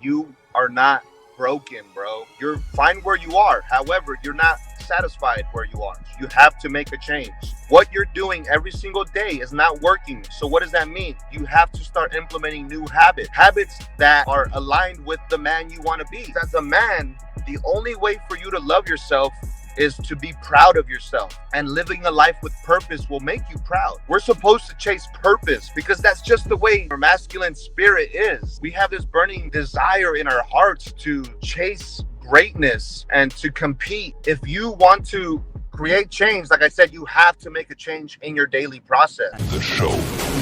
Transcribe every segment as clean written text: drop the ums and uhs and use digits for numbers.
You are not broken, bro. You're fine where you are. However, you're not satisfied where you are. You have to make a change. What you're doing every single day is not working. So what does that mean? You have to start implementing new habits that are aligned with the man you want to be. As a man, the only way for you to love yourself is to be proud of yourself, and living a life with purpose will make you proud. We're supposed to chase purpose because that's just the way our masculine spirit is. We have this burning desire in our hearts to chase greatness and to compete. If you want to create change, like I said, you have to make a change in your daily process. The show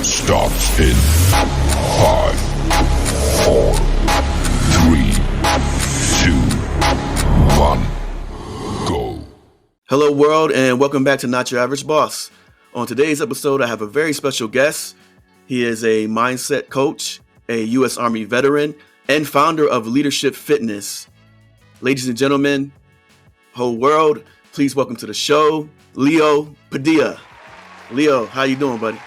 starts in 5, 4, 3, 2, 1, go. Hello, world, and welcome back to Not Your Average Boss. On today's episode, I have a very special guest. He is a mindset coach, a U.S. Army veteran, and founder of Leadership Fitness. Ladies and gentlemen, whole world, please welcome to the show, Leo Padilla. Leo, how you doing, buddy?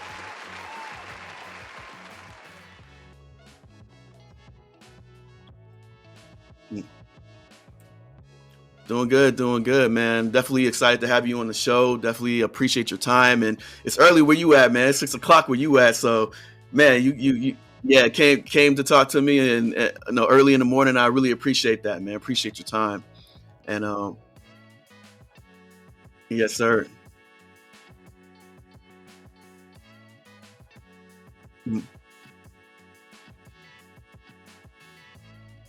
Doing good, man. Definitely excited to have you on the show. Definitely appreciate your time. And it's early where you at, man. It's 6 o'clock where you at. So, man, you came to talk to me and early in the morning. I really appreciate that, man. Appreciate your time. And yes, sir.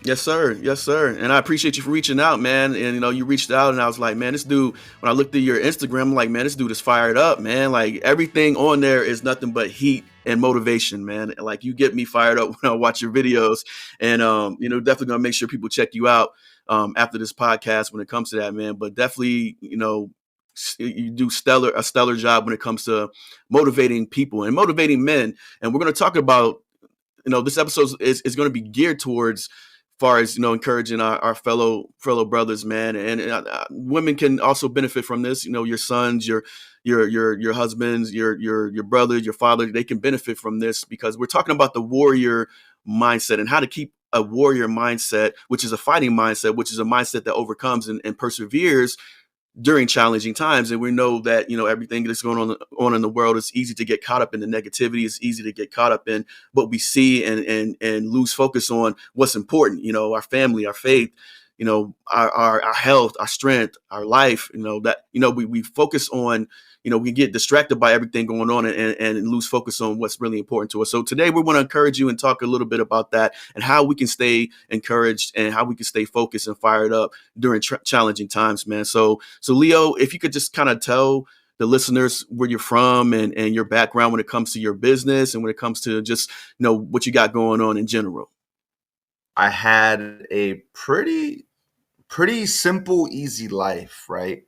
Yes, sir. Yes, sir. And I appreciate you for reaching out, man. And, you reached out and I was like, man, this dude, when I looked at your Instagram, I'm like, man, this dude is fired up, man. Like everything on there is nothing but heat and motivation, man. Like you get me fired up when I watch your videos and, definitely going to make sure people check you out after this podcast when it comes to that, man. But definitely, you do a stellar job when it comes to motivating people and motivating men. And we're going to talk about, this episode is going to be geared towards far as encouraging our fellow brothers, man, and women can also benefit from this. Your sons, your husbands, your brother, your father, they can benefit from this because we're talking about the warrior mindset and how to keep a warrior mindset, which is a fighting mindset, which is a mindset that overcomes and perseveres during challenging times. And we know that, everything that's going on in the world, is easy to get caught up in the negativity. It's easy to get caught up in what we see and lose focus on what's important, our family, our faith, our health, our strength, our life, we focus on, we get distracted by everything going on and lose focus on what's really important to us. So today we want to encourage you and talk a little bit about that and how we can stay encouraged and how we can stay focused and fired up during challenging times, man. So Leo, if you could just kind of tell the listeners where you're from and your background when it comes to your business and when it comes to just, what you got going on in general. I had a pretty simple, easy life, right?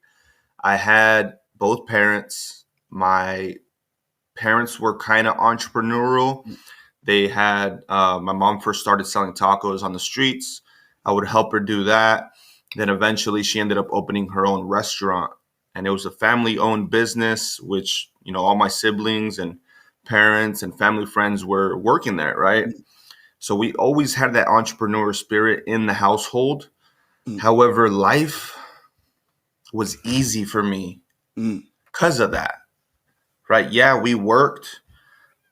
I had both parents. My parents were kind of entrepreneurial. They had, my mom first started selling tacos on the streets. I would help her do that. Then eventually she ended up opening her own restaurant. And it was a family-owned business, which, all my siblings and parents and family friends were working there, right? So we always had that entrepreneur spirit in the household. However, life was easy for me because of that, right? Yeah, we worked,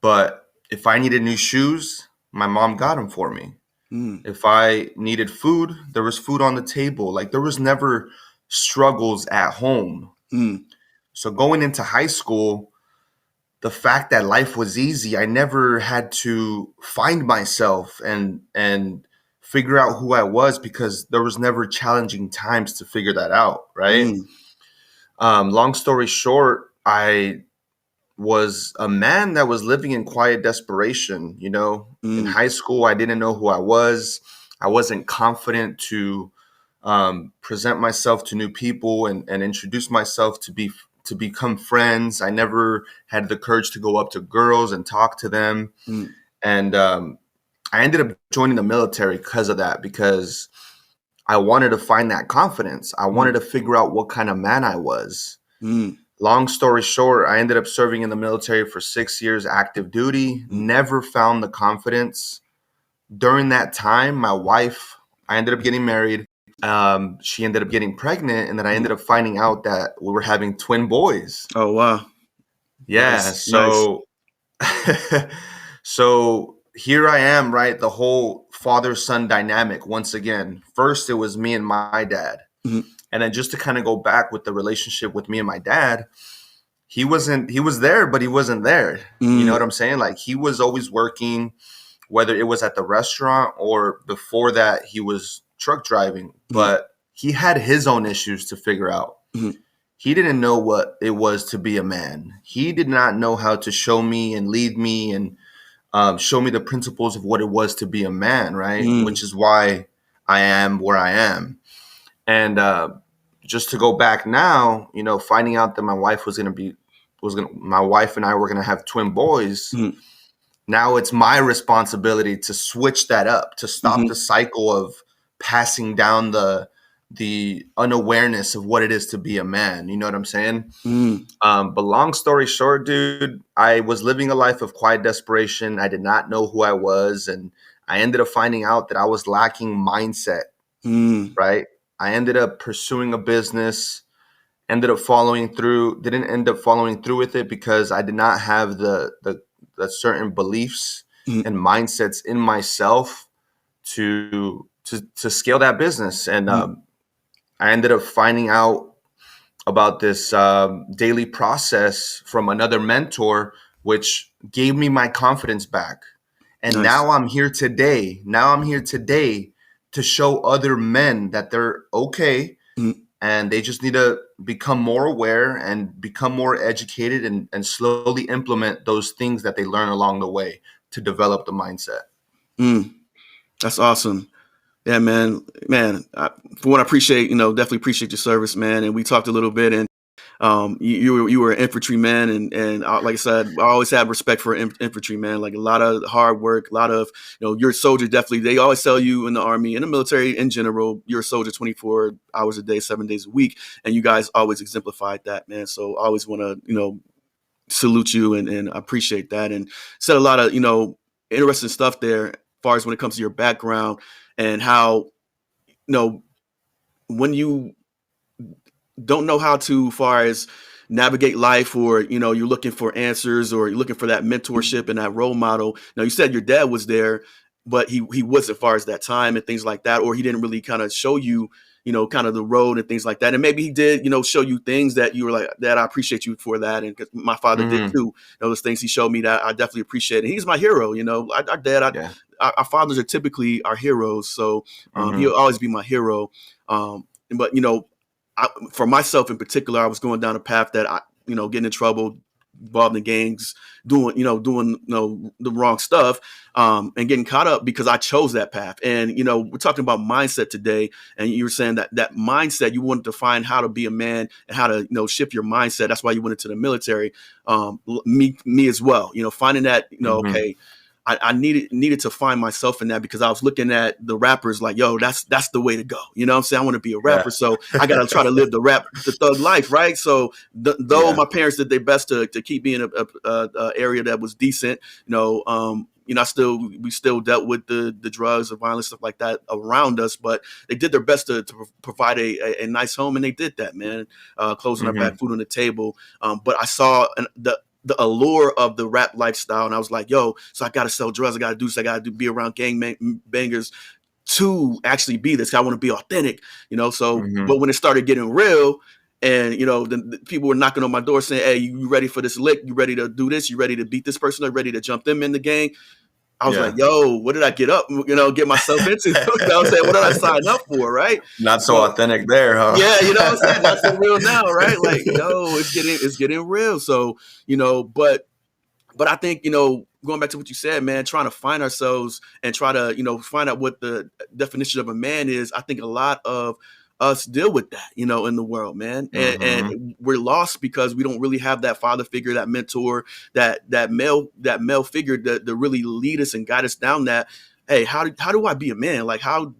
but if I needed new shoes, my mom got them for me. If I needed food, there was food on the table. Like there was never struggles at home. So going into high school, the fact that life was easy, I never had to find myself and figure out who I was because there was never challenging times to figure that out, right? Long story short, I was a man that was living in quiet desperation. In high school, I didn't know who I was. I wasn't confident to present myself to new people and introduce myself to become friends. I never had the courage to go up to girls and talk to them. And I ended up joining the military because of that, because I wanted to find that confidence. I wanted to figure out what kind of man I was. Long story short, I ended up serving in the military for 6 years, active duty, never found the confidence during that time, my wife, I ended up getting married. She ended up getting pregnant, and then I ended up finding out that we were having twin boys. Oh wow. Yeah, Nice. Nice. so so here I am, right? The whole father-son dynamic once again. First, it was me and my dad. Mhm. And then just to kind of go back with the relationship with me and my dad, he was there, but he wasn't there. You know Mm. what I'm saying? Like he was always working, whether it was at the restaurant or before that, he was truck driving, Mhm. but he had his own issues to figure out. Mhm. He didn't know what it was to be a man. He did not know how to show me and lead me and show me the principles of what it was to be a man, right? Mm. Which is why I am where I am. And just to go back now, you know, finding out that my wife and I were gonna have twin boys. Mhm. Now it's my responsibility to switch that up, to stop the Mhm. cycle of passing down the unawareness of what it is to be a man. You know what I'm saying? Mm. But long story short, dude, I was living a life of quiet desperation. I did not know who I was, and I ended up finding out that I was lacking mindset. Mm. Right? I ended up pursuing a business, ended up following through, didn't end up following through with it because I did not have the certain beliefs Mhm. and mindsets in myself to scale that business. And Mhm. I ended up finding out about this daily process from another mentor, which gave me my confidence back. And Nice. now I'm here today. Now I'm here today to show other men that they're okay Mhm. and they just need to become more aware and become more educated and slowly implement those things that they learn along the way to develop the mindset. Mm. That's awesome. Yeah, man. For one, I appreciate, definitely appreciate your service, man. And we talked a little bit, and you were an infantryman, and like I said, I always have respect for infantry, man. Like a lot of hard work, a lot of, you're a soldier. Definitely, they always tell you in the army, in the military in general, you're a soldier 24 hours a day, 7 days a week, and you guys always exemplified that, man. So I always want to, salute you and appreciate that, and said a lot of, interesting stuff there, as far as when it comes to your background and how, know, when you don't know how to, far as navigate life, or you're looking for answers, or you're looking for that mentorship and that role model. Now, you said your dad was there, but he wasn't, far as that time and things like that, or he didn't really kind of show you, kind of the road and things like that. And maybe he did, show you things that you were like, Dad, I appreciate you for that. And 'cause my father did Hmm. too. Those things he showed me that I definitely appreciate. And he's my hero. Our dad, Yeah. our fathers are typically our heroes. So he'll Hmm. always be my hero. But for myself in particular, I was going down a path that getting in trouble, involved in gangs, doing the wrong stuff, and getting caught up because I chose that path. And we're talking about mindset today, and you were saying that mindset, you wanted to find how to be a man and how to shift your mindset. That's why you went into the military. Me as well. Finding that Hmm. okay. I needed to find myself in that, because I was looking at the rappers like, yo, that's the way to go. You know what I'm saying? I want to be a Yeah. rapper. So I got to try to live the thug life. Right. So though Yeah. my parents did their best to keep me in a area that was decent, we still dealt with the drugs, the violence, stuff like that around us, but they did their best to provide a nice home. And they did that, man. Clothes on our back, Hmm. food on the table. But I saw the allure of the rap lifestyle, and I was like, yo, so I got to sell drugs, I got to do this, I got to be around bangers to actually be this. I want to be authentic, so, Hmm. but when it started getting real, and the people were knocking on my door saying, hey, you ready for this lick, you ready to do this, you ready to beat this person, or ready to jump them in the gang, I was like, Yeah. yo, what did I get myself into? You know what I'm saying? What did I sign up for? Right. Not so So authentic there, yeah, you know what I'm saying? Not so huh? real now, right? Like, yo, it's getting real. So, but I think, going back to what you said, man, trying to find ourselves and try to, find out what the definition of a man is. I think a lot of us deal with that, in the world, man. And, Hmm. and we're lost because we don't really have that father figure, that mentor, that male figure that really lead us and guide us down that, hey, how do I be a man? Like, how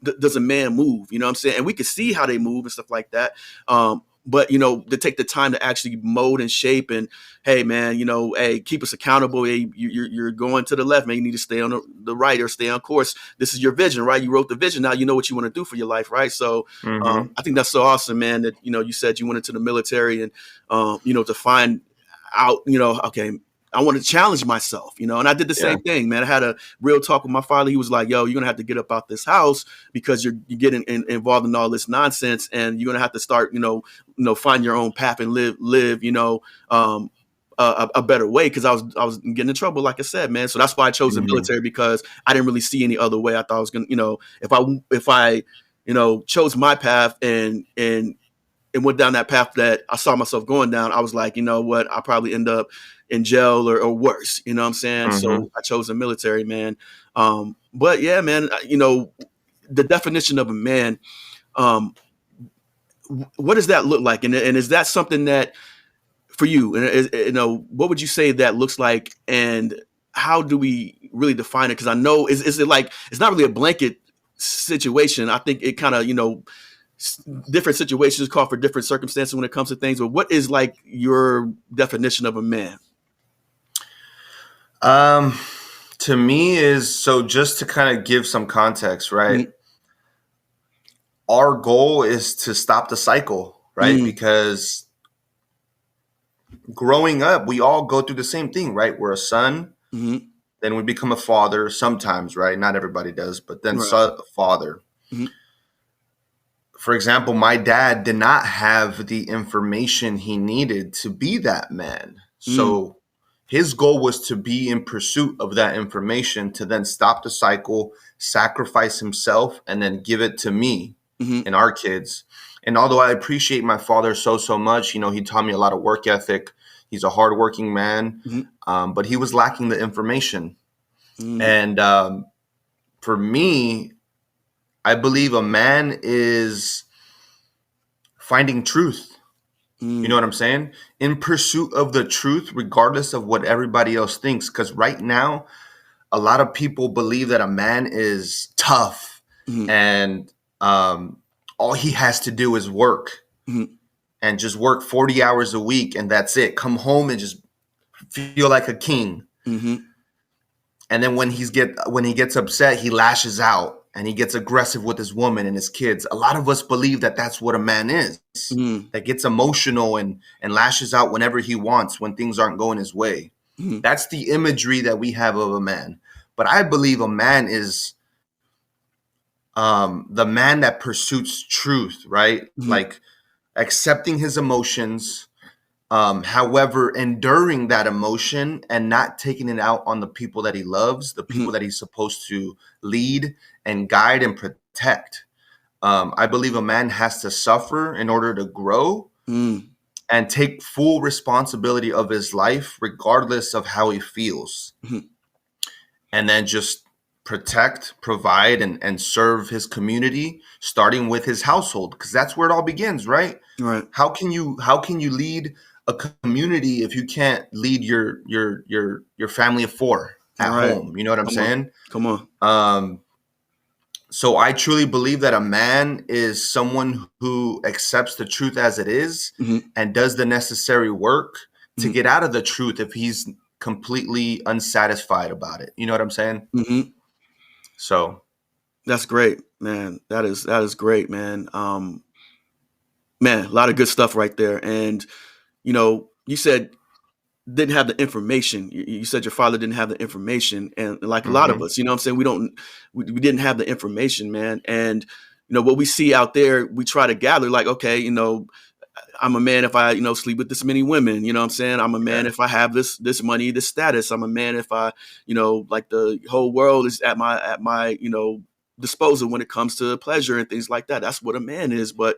does a man move? You know what I'm saying? And we can see how they move and stuff like that. but to take the time to actually mold and shape, and hey man, hey, keep us accountable. Hey, you're going to the left, man, you need to stay on the right or stay on course. This is your vision, right? You wrote the vision, now you know what you want to do for your life, right? So Mm-hmm. I think that's so awesome, man, that you said you went into the military, and to find out, okay, I want to challenge myself, and I did the Yeah. same thing, man. I had a real talk with my father. He was like, yo, you're going to have to get up out this house because you're getting involved in all this nonsense, and you're going to have to start, find your own path and live, a better way. Cause I was getting in trouble, like I said, man. So that's why I chose the Mm-hmm. military, because I didn't really see any other way. I thought I was going to, if I, chose my path and went down that path that I saw myself going down, I was like, you know what, I'll probably end up in jail or worse. You know what I'm saying? Mm-hmm. So I chose the military, man. But yeah, man, the definition of a man, um, what does that look like? And is that something that for you, and what would you say that looks like, and how do we really define it? Because I know, is it like, it's not really a blanket situation. I think it kind of, different situations call for different circumstances when it comes to things. But what is like your definition of a man? To me is, so just to kind of give some context, right? Mm-hmm. Our goal is to stop the cycle, right? Mm-hmm. Because growing up, we all go through the same thing, right? We're a son, Mm-hmm. then we become a father sometimes, right? Not everybody does, but then Right. father. Mm-hmm. For example, my dad did not have the information he needed to be that man. So his goal was to be in pursuit of that information, to then stop the cycle, sacrifice himself, and then give it to me Mm-hmm. and our kids. And although I appreciate my father so much, he taught me a lot of work ethic. He's a hardworking man, Mm-hmm. but he was lacking the information. Mm-hmm. And for me, I believe a man is finding truth. You know what I'm saying? In pursuit of the truth, regardless of what everybody else thinks. Because right now, a lot of people believe that a man is tough Mm-hmm. and all he has to do is work Mm-hmm. and just work 40 hours a week, and that's it. Come home and just feel like a king. Mm-hmm. And then when he gets upset, he lashes out and he gets aggressive with his woman and his kids. A lot of us believe that that's what a man is, Mm-hmm. that gets emotional and lashes out whenever he wants, when things aren't going his way. Mm-hmm. That's the imagery that we have of a man. But I believe a man is the man that pursues truth, right? Mm-hmm. Like accepting his emotions, however, enduring that emotion and not taking it out on the people that he loves, the people that he's supposed to lead and guide and protect. I believe a man has to suffer in order to grow Mm-hmm. and take full responsibility of his life, regardless of how he feels. Mm-hmm. And then just protect, provide, and serve his community, starting with his household, because that's where it all begins, right? Right. How can you lead a community if you can't lead your family of four at Right. home? You know what I'm Come saying? on. Come on. So I truly believe that a man is someone who accepts the truth as it is Mm-hmm. and does the necessary work to Mm-hmm. get out of the truth if he's completely unsatisfied about it. You know what I'm saying? Mm-hmm. So That's great, man. That is great, man. Man, a lot of good stuff right there. And you said didn't have the information. You said your father didn't have the information, and like a lot of mhm. us, what I'm saying, we didn't have the information, man. And what we see out there, we try to gather, like, okay, I'm a man if I, sleep with this many women. You know what I'm saying? I'm a man Yeah. if I have this money, this status. I'm a man if I, like the whole world is at my disposal when it comes to pleasure and things like that. That's what a man is. But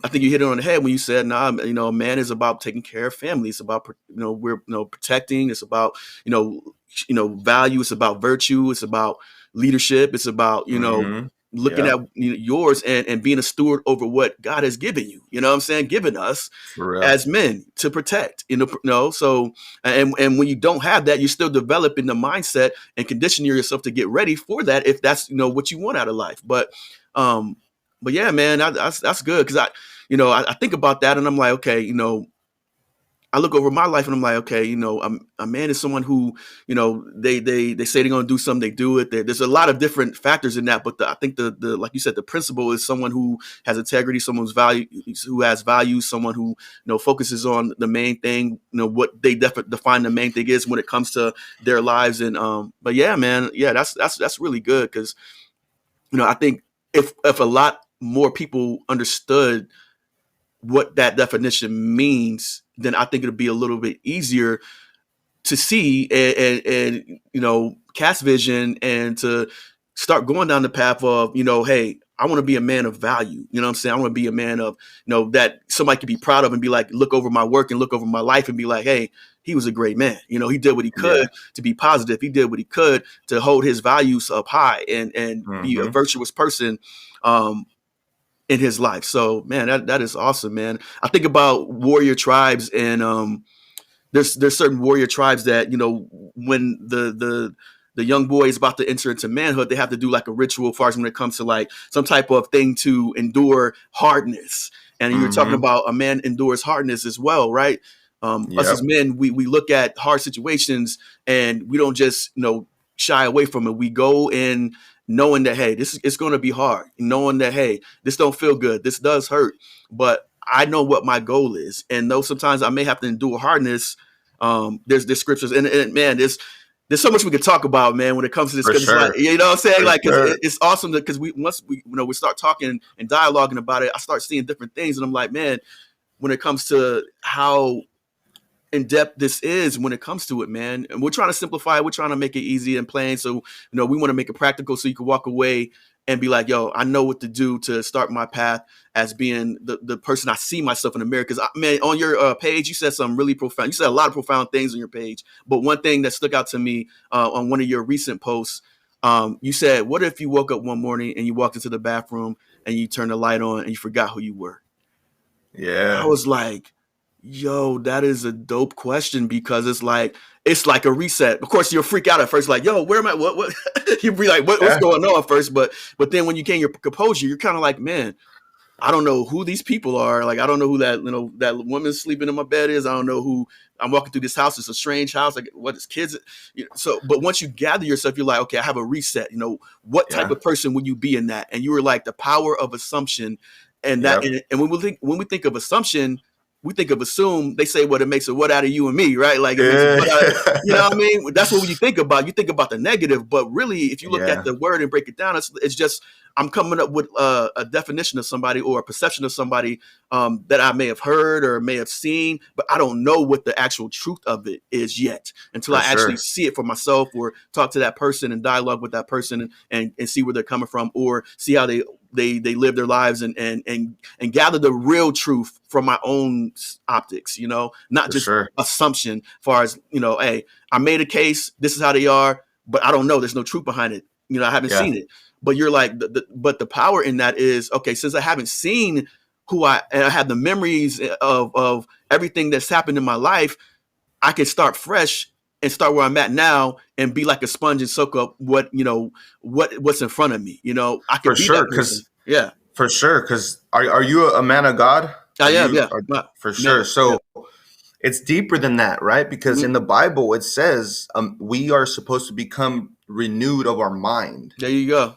I think you hit it on the head when you said, nah, a man is about taking care of family. It's about, we're, protecting. It's about, value. It's about virtue. It's about leadership. It's about, Mhm. looking Yeah, at yours and being a steward over what God has given you. You know what I'm saying? Given us for real. as men to protect, so, and when you don't have that, you're still developing the mindset and conditioning yourself to get ready for that, if that's, what you want out of life. But yeah, man, that's good. Cause I think about that and I'm like, okay, I look over my life and I'm like, okay, a man is someone who, they say they're gonna do something, they do it. There's a lot of different factors in that, but I think the like you said, the principle is someone who has integrity, someone who has values, someone who focuses on the main thing, what they define the main thing is when it comes to their lives. And but yeah, man, yeah, that's really good because I think if a lot more people understood what that definition means, then I think it'll be a little bit easier to see and cast vision and to start going down the path of, hey, I want to be a man of value. You know what I'm saying? I want to be a man of, that somebody could be proud of and be like, look over my work and look over my life and be like, hey, he was a great man. He did what he could to be positive. He did what he could to hold his values up high and be a virtuous person. In his life. So man, that is awesome, man. I think about warrior tribes and there's certain warrior tribes that, when the young boy is about to enter into manhood, they have to do like a ritual as far as when it comes to like some type of thing to endure hardness. And you were talking about a man endures hardness as well, right? Us as men, we look at hard situations and we don't just, shy away from it. We go in knowing that, hey, it's going to be hard, knowing that, hey, this don't feel good, this does hurt, but I know what my goal is. And though sometimes I may have to endure hardness, there's scriptures and man, there's so much we could talk about, man, when it comes to this. Because it's like, you know what I'm saying? Like, cause it's awesome because once we start talking and dialoguing about it, I start seeing different things, and I'm like, man, when it comes to how in depth this is when it comes to it, man. And we're trying to simplify it. We're trying to make it easy and plain. So, we want to make it practical so you can walk away and be like, yo, I know what to do to start my path as being the person I see myself in the mirror. Because, man, on your page, you said something really profound. You said a lot of profound things on your page. But one thing that stuck out to me on one of your recent posts, you said, what if you woke up one morning and you walked into the bathroom and you turned the light on and you forgot who you were? Yeah. I was like, yo, that is a dope question because it's like a reset. Of course, you'll freak out at first, like, yo, where am I? What? You'll be like, what's going on at first? But then when you gain your composure, you're kind of like, man, I don't know who these people are. Like, I don't know who that woman sleeping in my bed is. I don't know who I'm walking through this house. It's a strange house. Like, what is kids? So, but once you gather yourself, you're like, okay, I have a reset. What type of person would you be in that? And you were like the power of assumption, and that. And when we think of assumption, we think of assume. They say, what it makes a what out of you and me, right? Like, it makes a what out of, you know what I mean? That's what you think about. You think about the negative, but really, if you look at the word and break it down, it's just I'm coming up with a definition of somebody or a perception of somebody that I may have heard or may have seen, but I don't know what the actual truth of it is yet until I actually see it for myself or talk to that person and dialogue with that person and see where they're coming from or see how they live their lives and gather the real truth from my own optics, not just assumption as far as, hey, I made a case, this is how they are, but I don't know. There's no truth behind it. I haven't seen it. But you're like, but the power in that is, okay, since I haven't seen and I have the memories of everything that's happened in my life, I can start fresh and start where I'm at now and be like a sponge and soak up what's in front of me. I can be that person. Yeah. For sure. Because are you a man of God? I am, yeah. For sure. So it's deeper than that, right? Because in the Bible, it says we are supposed to become renewed of our mind. There you go.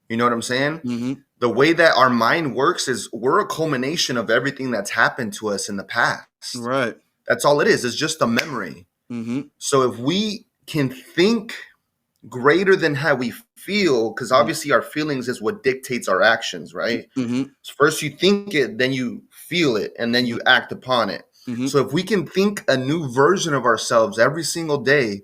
You know what I'm saying? Mm-hmm. The way that our mind works is we're a culmination of everything that's happened to us in the past. Right. That's all it is. It's just a memory. Mm-hmm. So if we can think greater than how we feel, because obviously our feelings is what dictates our actions, right? Mm-hmm. So first you think it, then you feel it, and then you act upon it. Mm-hmm. So if we can think a new version of ourselves every single day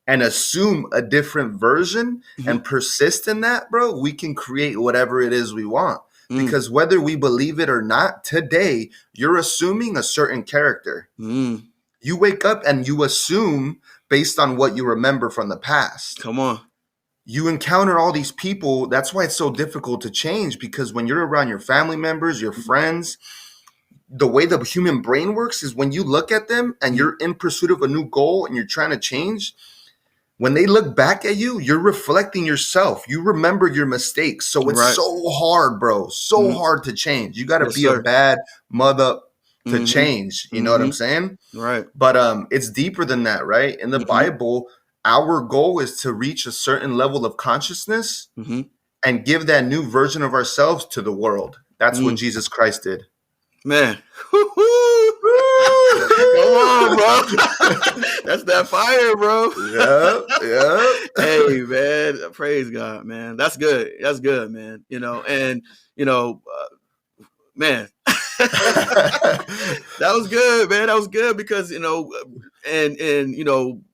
and assume a different version and persist in that, bro, we can create whatever it is we want. Because whether we believe it or not, today, you're assuming a certain character. You wake up and you assume based on what you remember from the past. Come on. You encounter all these people. That's why it's so difficult to change, because when you're around your family members, your friends, the way the human brain works is when you look at them and you're in pursuit of a new goal and you're trying to change, when they look back at you, you're reflecting yourself. You remember your mistakes. So it's Right. so hard, bro. So Mhm. hard to change. You got to Yes, be a sir. bad mother to Mhm. change. You know what I'm Mhm. saying? Right. But it's deeper than that, right? In the Mhm. Bible, our goal is to reach a certain level of consciousness Mhm. and give that new version of ourselves to the world. That's what Mm. Jesus Christ did. Man. Come on, bro. That's that fire, bro. Yep, yep. Hey, man. Praise God, man. That's good. That's good, man. And man. That was good, man. That was good because and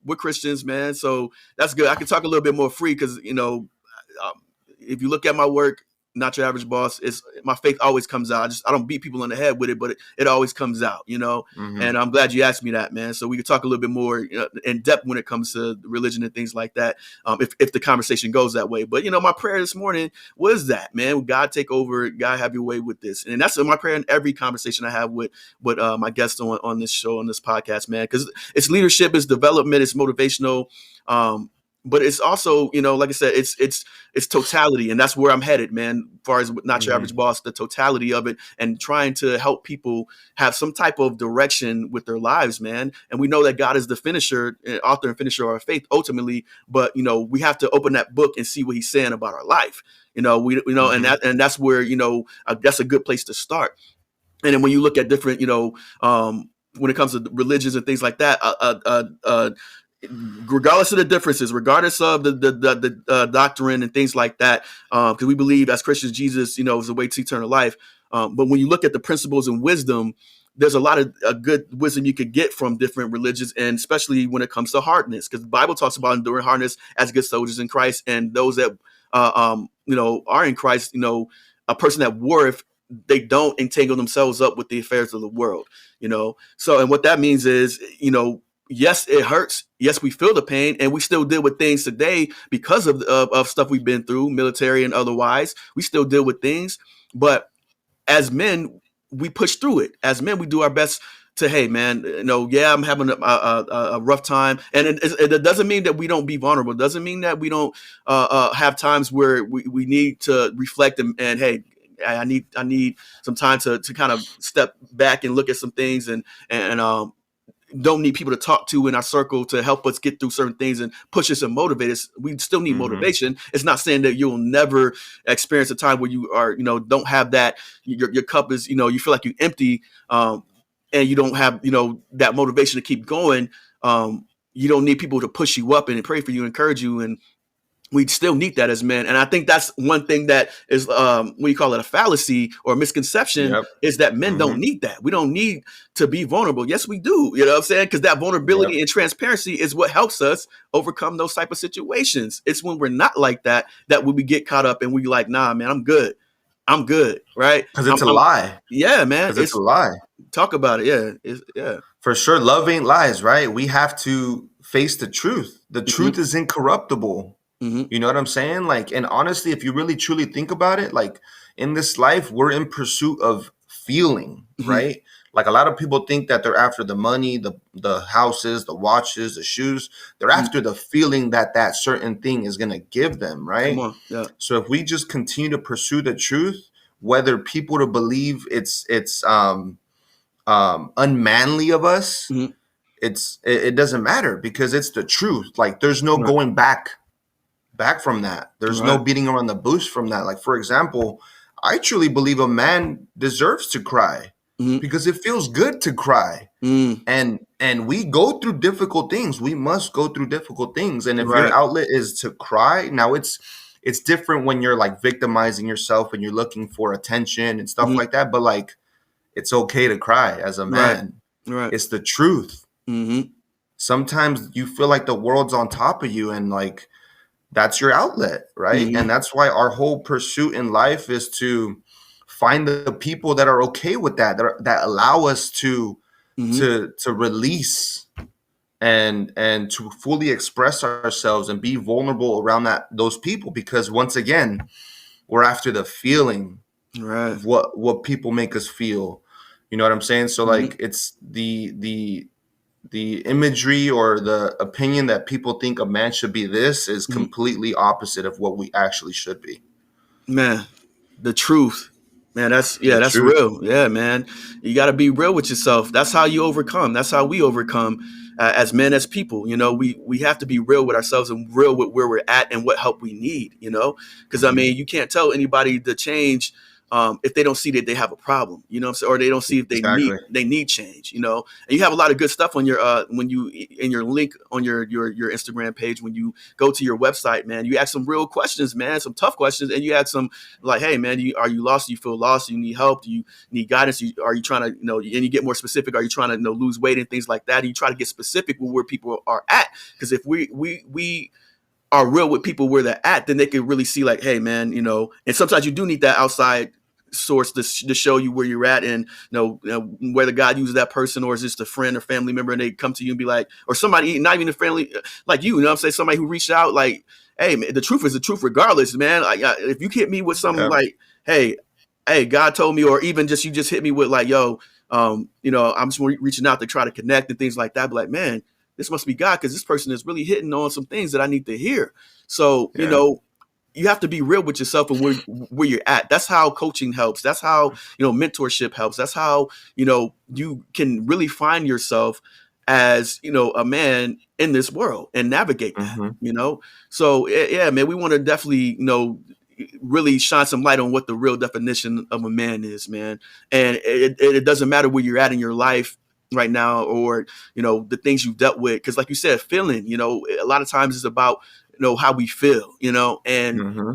we're Christians, man. So that's good. I can talk a little bit more free because if you look at my work, not your average boss, it's my faith always comes out. I don't beat people in the head with it, but it always comes out, Mhm. And I'm glad you asked me that, man. So we could talk a little bit more in depth when it comes to religion and things like that, if the conversation goes that way. But my prayer this morning was that, man, God take over, God have your way with this, and that's my prayer in every conversation I have with my guests on this show, on this podcast, man, because it's leadership, it's development, it's motivational. But it's also, like I said, it's totality, and that's where I'm headed, man. As far as not your average Mhm. boss, the totality of it, and trying to help people have some type of direction with their lives, man. And we know that God is the finisher, author and finisher of our faith, ultimately. But we have to open that book and see what He's saying about our life. Mhm. And that's where that's a good place to start. And then when you look at different, when it comes to religions and things like that, regardless of the differences, regardless of the doctrine and things like that, because we believe as Christians, Jesus, is the way to eternal life. But when you look at the principles and wisdom, there's a lot of good wisdom you could get from different religions, and especially when it comes to hardness, because the Bible talks about enduring hardness as good soldiers in Christ, and those that are in Christ, a person that warreth, they don't entangle themselves up with the affairs of the world, So, and what that means is, yes, it hurts. Yes, we feel the pain, and we still deal with things today because of stuff we've been through, military and otherwise. We still deal with things, but as men, we push through it. As men, we do our best to, hey, man, yeah, I'm having a rough time, and it doesn't mean that we don't be vulnerable. It doesn't mean that we don't have times where we need to reflect and hey, I need some time to kind of step back and look at some things and don't need people to talk to in our circle to help us get through certain things and push us and motivate us. We still need Mhm. motivation. It's not saying that you'll never experience a time where you are, don't have that. Your cup is, you feel like you're empty, and you don't have, that motivation to keep going. You don't need people to push you up and pray for you, encourage you, and we still need that as men. And I think that's one thing that is what you call it, a fallacy or a misconception, Yep. is that men don't Mhm. need that. We don't need to be vulnerable. Yes, we do. You know what I'm saying? Because that Yep. vulnerability and transparency is what helps us overcome those type of situations. It's when we're not like that that when we get caught up and we like, nah, man, I'm good. I'm good. Right. Because it's a lie. Yeah, man. Because it's a It's lie. talk about it. Yeah. Yeah. For sure, love ain't lies, right? We have to face the truth. The Hmm. truth is incorruptible. Hmm. You know what I'm saying? Like, and honestly, if you really truly think about it, like in this life, we're in pursuit of feeling, Hmm. right? Like a lot of people think that they're after the money, the houses, the watches, the shoes. They're Hmm. after the feeling that that certain thing is gonna give them, Come right? on. Yeah. So if we just continue to pursue the truth, whether people to believe it's unmanly of us, Hmm. it doesn't matter because it's the truth. Like there's no Right. going back from that. There's no Right. beating around the bush from that. Like for example, I truly believe a man deserves to cry Hmm. because it feels good to cry. Mm. And we go through difficult things. We must go through difficult things. And if your Right. outlet is to cry, now it's different when you're like victimizing yourself and you're looking for attention and stuff Hmm. like that, but like it's okay to cry as a Right. man. Right. It's the truth. Hmm. Sometimes you feel like the world's on top of you and like that's your outlet, right? Hmm. And that's why our whole pursuit in life is to find the people that are okay with that allow us Hmm. to release and to fully express ourselves and be vulnerable around those people because once again, we're after the feeling Right. of what people make us feel. You know what I'm saying? So Hmm. like it's the the imagery or the opinion that people think a man should be this is Mhm. completely opposite of what we actually should be. Man, the truth. Man, The that's truth. real. Yeah, man. You got to be real with yourself. That's how you overcome. That's how we overcome as men, as people. You know, we have to be real with ourselves and real with where we're at and what help we need, you know? Because I Mhm. mean, you can't tell anybody to change if they don't see that they have a problem, you know what I'm saying? Or they don't see if Exactly. they need change, you know. And you have a lot of good stuff on your when you in your link on your Instagram page. When you go to your website, man, you ask some real questions, man, some tough questions, and you ask some like, hey, man, are you lost? Do you feel lost? Do you need help? Do you need guidance? Are you trying to, you know, and you get more specific? Are you trying to, you know, lose weight and things like that? And you try to get specific with where people are at, because if we are real with people where they're at, then they can really see like, hey, man, you know. And sometimes you do need that outside source to show you where you're at, and you know whether God uses that person or is just a friend or family member, and they come to you and be like, or somebody not even a family like you know what I'm saying, somebody who reached out like, hey, man, the truth is the truth regardless, man. Like, if you hit me with something Yeah. like, hey, God told me, or even just you just hit me with like, yo, you know, I'm just reaching out to try to connect and things like that, be like, man, this must be God, because this person is really hitting on some things that I need to hear. So, you Yeah. know, you have to be real with yourself and where you're at. That's how coaching helps. That's how, you know, mentorship helps. That's how, you know, you can really find yourself as, you know, a man in this world and navigate that, Hmm. you know? So yeah, man, we want to definitely, you know, really shine some light on what the real definition of a man is, man. And it doesn't matter where you're at in your life right now, or, you know, the things you've dealt with. Cause like you said, feeling, you know, a lot of times it's about, you know, how we feel, you know, Hmm.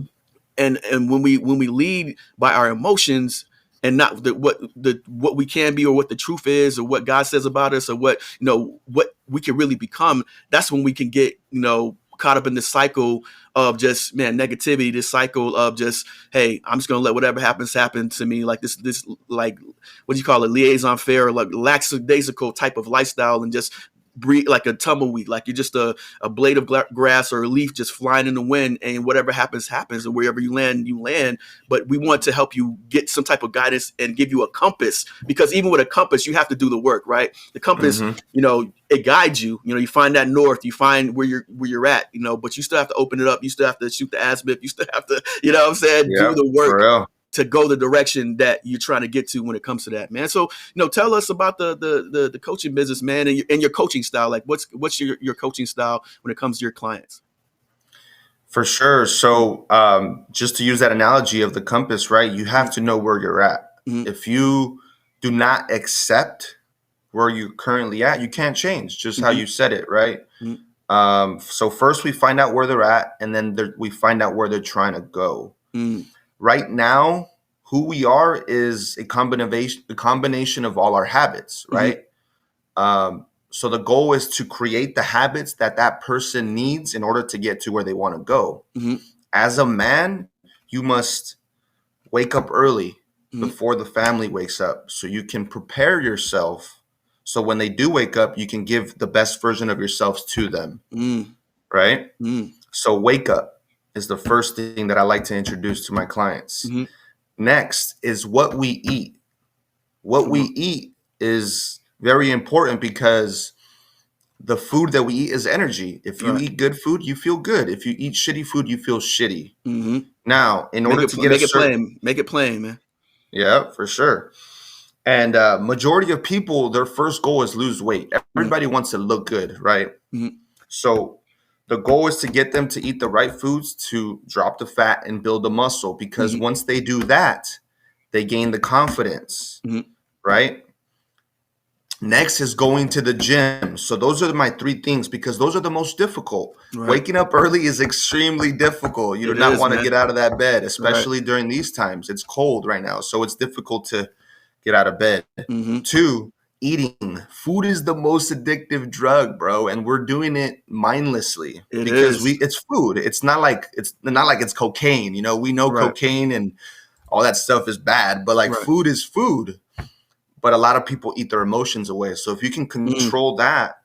and when we lead by our emotions and not what we can be or what the truth is or what God says about us or what, you know, what we can really become, that's when we can get, you know, caught up in this cycle of just, man, negativity, this cycle of just, hey, I'm just gonna let whatever happen to me, like this like, what do you call it, liaison fair, like lackadaisical type of lifestyle, and just breathe like a tumbleweed, like you're just a blade of grass or a leaf just flying in the wind, and whatever happens happens, and wherever you land, you land. But we want to help you get some type of guidance and give you a compass, because even with a compass you have to do the work, right? The compass, Hmm. you know, it guides you, you know, you find that north, you find where you're at, you know, but you still have to open it up, you still have to shoot the azimuth, you still have to, you know what I'm saying, do Yeah. the For work real. to go the direction that you're trying to get to when it comes to that, man. So, you know, tell us about the coaching business, man, and your coaching style. Like, what's your coaching style when it comes to your clients? For sure. So, just to use that analogy of the compass, right? You have to know where you're at. Mm-hmm. If you do not accept where you're currently at, you can't change. Just how Mm-hmm. you said it, right? Mm-hmm. So first we find out where they're at, and then we find out where they're trying to go. Mm-hmm. Right now, who we are is a combination of all our habits, Mm-hmm. right? So the goal is to create the habits that that person needs in order to get to where they want to go. Mm-hmm. As a man, you must wake up early Mm-hmm. before the family wakes up so you can prepare yourself so when they do wake up, you can give the best version of yourselves to them, right? Mm-hmm. So wake up is the first thing that I like to introduce to my clients. Mm-hmm. Next is what we eat. What Come we on. eat is very important because the food that we eat is energy. If you Right. eat good food, you feel good. If you eat shitty food, you feel shitty. Mm-hmm. Now, in order to get a Make it certain, plain. Make it plain, man. yeah, for sure. And majority of people, their first goal is lose weight. Mm-hmm. Everybody wants to look good, right? Mm-hmm. So the goal is to get them to eat the right foods to drop the fat and build the muscle. Because Mm-hmm. once they do that, they gain the confidence, Mm-hmm. right? Next is going to the gym. So those are my three things because those are the most difficult. Right. Waking up early is extremely difficult. You do It not is, want to man. get out of that bed, Right. especially during these times. It's cold right now, so it's difficult to get out of bed. Mm-hmm. Two, eating. Food is the most addictive drug, bro, and we're doing it mindlessly It because is. it's food. It's not like it's cocaine. You know, we know Right. cocaine and all that stuff is bad, but like Right. food is food. But a lot of people eat their emotions away. So if you can Mm-hmm. control that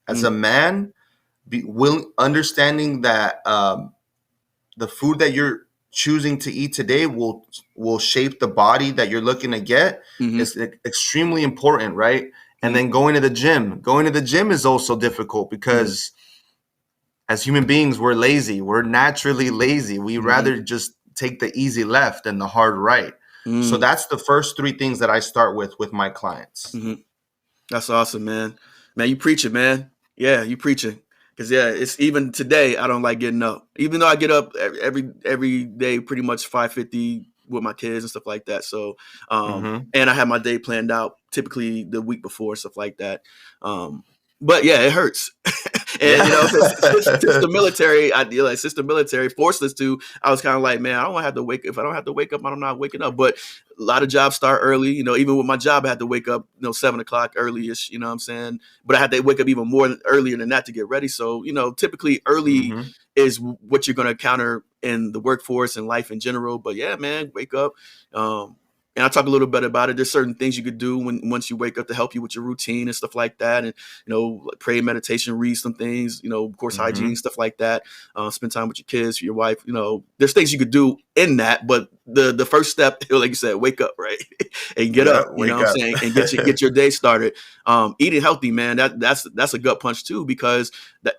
as a man, understanding that the food that you're choosing to eat today will shape the body that you're looking to get Mm-hmm. is extremely important, right? And then going to the gym. Going to the gym is also difficult because as human beings, we're lazy. We're naturally lazy. We rather just take the easy left than the hard right. So that's the first three things that I start with my clients. That's awesome, man. Man, you preaching, man. Yeah, you preaching. Cause yeah, it's even today. I don't like getting up, even though I get up every day, pretty much 5:50 with my kids and stuff like that. So, and I have my day planned out typically the week before, stuff like that. But yeah, it hurts. And you know, since the military, since the military forced us to, I was kind of like, man, I don't want to have to wake. If I don't have to wake up, I'm not waking up. But a lot of jobs start early. You know, even with my job, I had to wake up, 7 o'clock early-ish. You know what I'm saying? But I had to wake up even more earlier than that to get ready. So, typically early is what you're going to encounter in the workforce and life in general. But yeah, man, wake up. And I talk a little bit about it. There's certain things you could do once you wake up to help you with your routine and stuff like that. And, like pray, meditation, read some things, of course, hygiene, stuff like that. Spend time with your kids, your wife, there's things you could do in that. But the first step, like you said, wake up, right? And get up, you know what I'm saying? And get your day started. Eating healthy, man, that's a gut punch too, because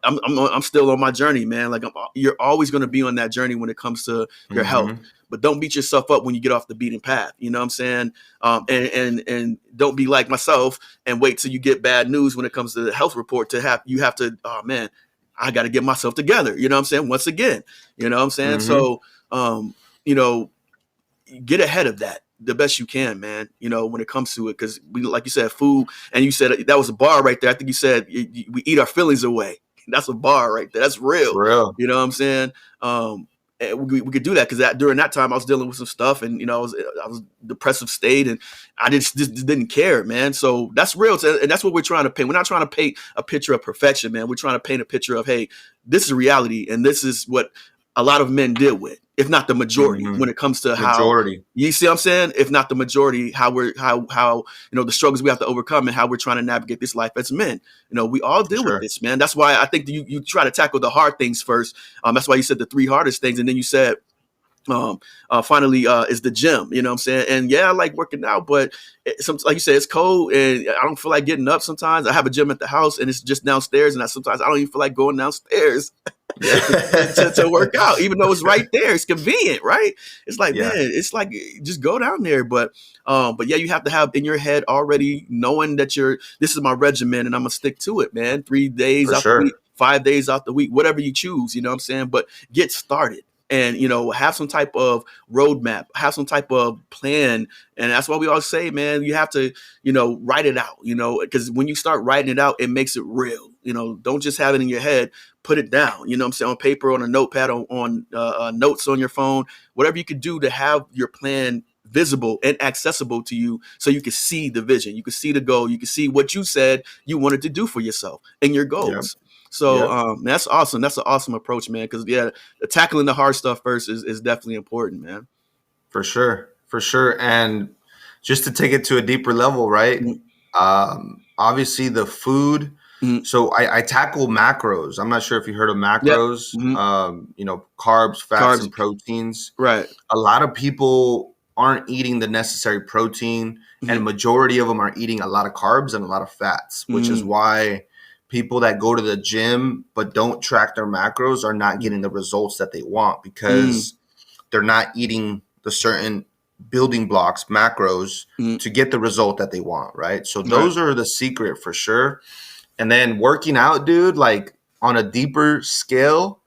I'm still on my journey, man. Like you're always going to be on that journey when it comes to your health. But don't beat yourself up when you get off the beaten path. You know what I'm saying? And don't be like myself and wait till you get bad news when it comes to the health report you have to, oh man, I got to get myself together. You know what I'm saying? Once again, you know what I'm saying? So, get ahead of that the best you can, man, when it comes to it. Cause like you said, food, and you said that was a bar right there. I think you said we eat our feelings away. That's a bar right there. That's real. Real. You know what I'm saying? We could do that because during that time I was dealing with some stuff, and I was depressive state, and I just didn't care, man. So that's real, and that's what we're trying to paint. We're not trying to paint a picture of perfection, man. We're trying to paint a picture of, hey, this is reality, and this is what a lot of men deal with, if not the majority, when it comes to majority. How you see what I'm saying, if not the majority, how the struggles we have to overcome and how we're trying to navigate this life as men. We all deal with this, man. That's why I think that you try to tackle the hard things first. That's why you said the three hardest things, and then you said finally is the gym. You know what I'm saying? And yeah, I like working out, but like you said, it's cold and I don't feel like getting up sometimes. I have a gym at the house and it's just downstairs, and sometimes I don't even feel like going downstairs to work out, even though it's right there. It's convenient, right? It's like, man, it's like just go down there. But yeah, you have to have in your head already knowing that this is my regimen and I'm gonna stick to it, man. 3 days out the week, 5 days out the week, whatever you choose, you know what I'm saying? But get started. And, have some type of roadmap, have some type of plan. And that's why we always say, man, you have to, write it out, because when you start writing it out, it makes it real. Don't just have it in your head, put it down, you know what I'm saying, on paper, on a notepad, on notes on your phone, whatever you could do to have your plan visible and accessible to you so you can see the vision, you can see the goal, you can see what you said you wanted to do for yourself and your goals. So that's awesome. That's an awesome approach, man. Because tackling the hard stuff first is definitely important, man. For sure. And just to take it to a deeper level, right? Obviously the food. So I tackle macros. I'm not sure if you heard of macros. Carbs, fats, and proteins. Right. A lot of people aren't eating the necessary protein, and majority of them are eating a lot of carbs and a lot of fats, which is why people that go to the gym but don't track their macros are not getting the results that they want, because they're not eating the certain building blocks, macros, to get the result that they want, right? So those are the secret for sure. And then working out, dude, like on a deeper scale,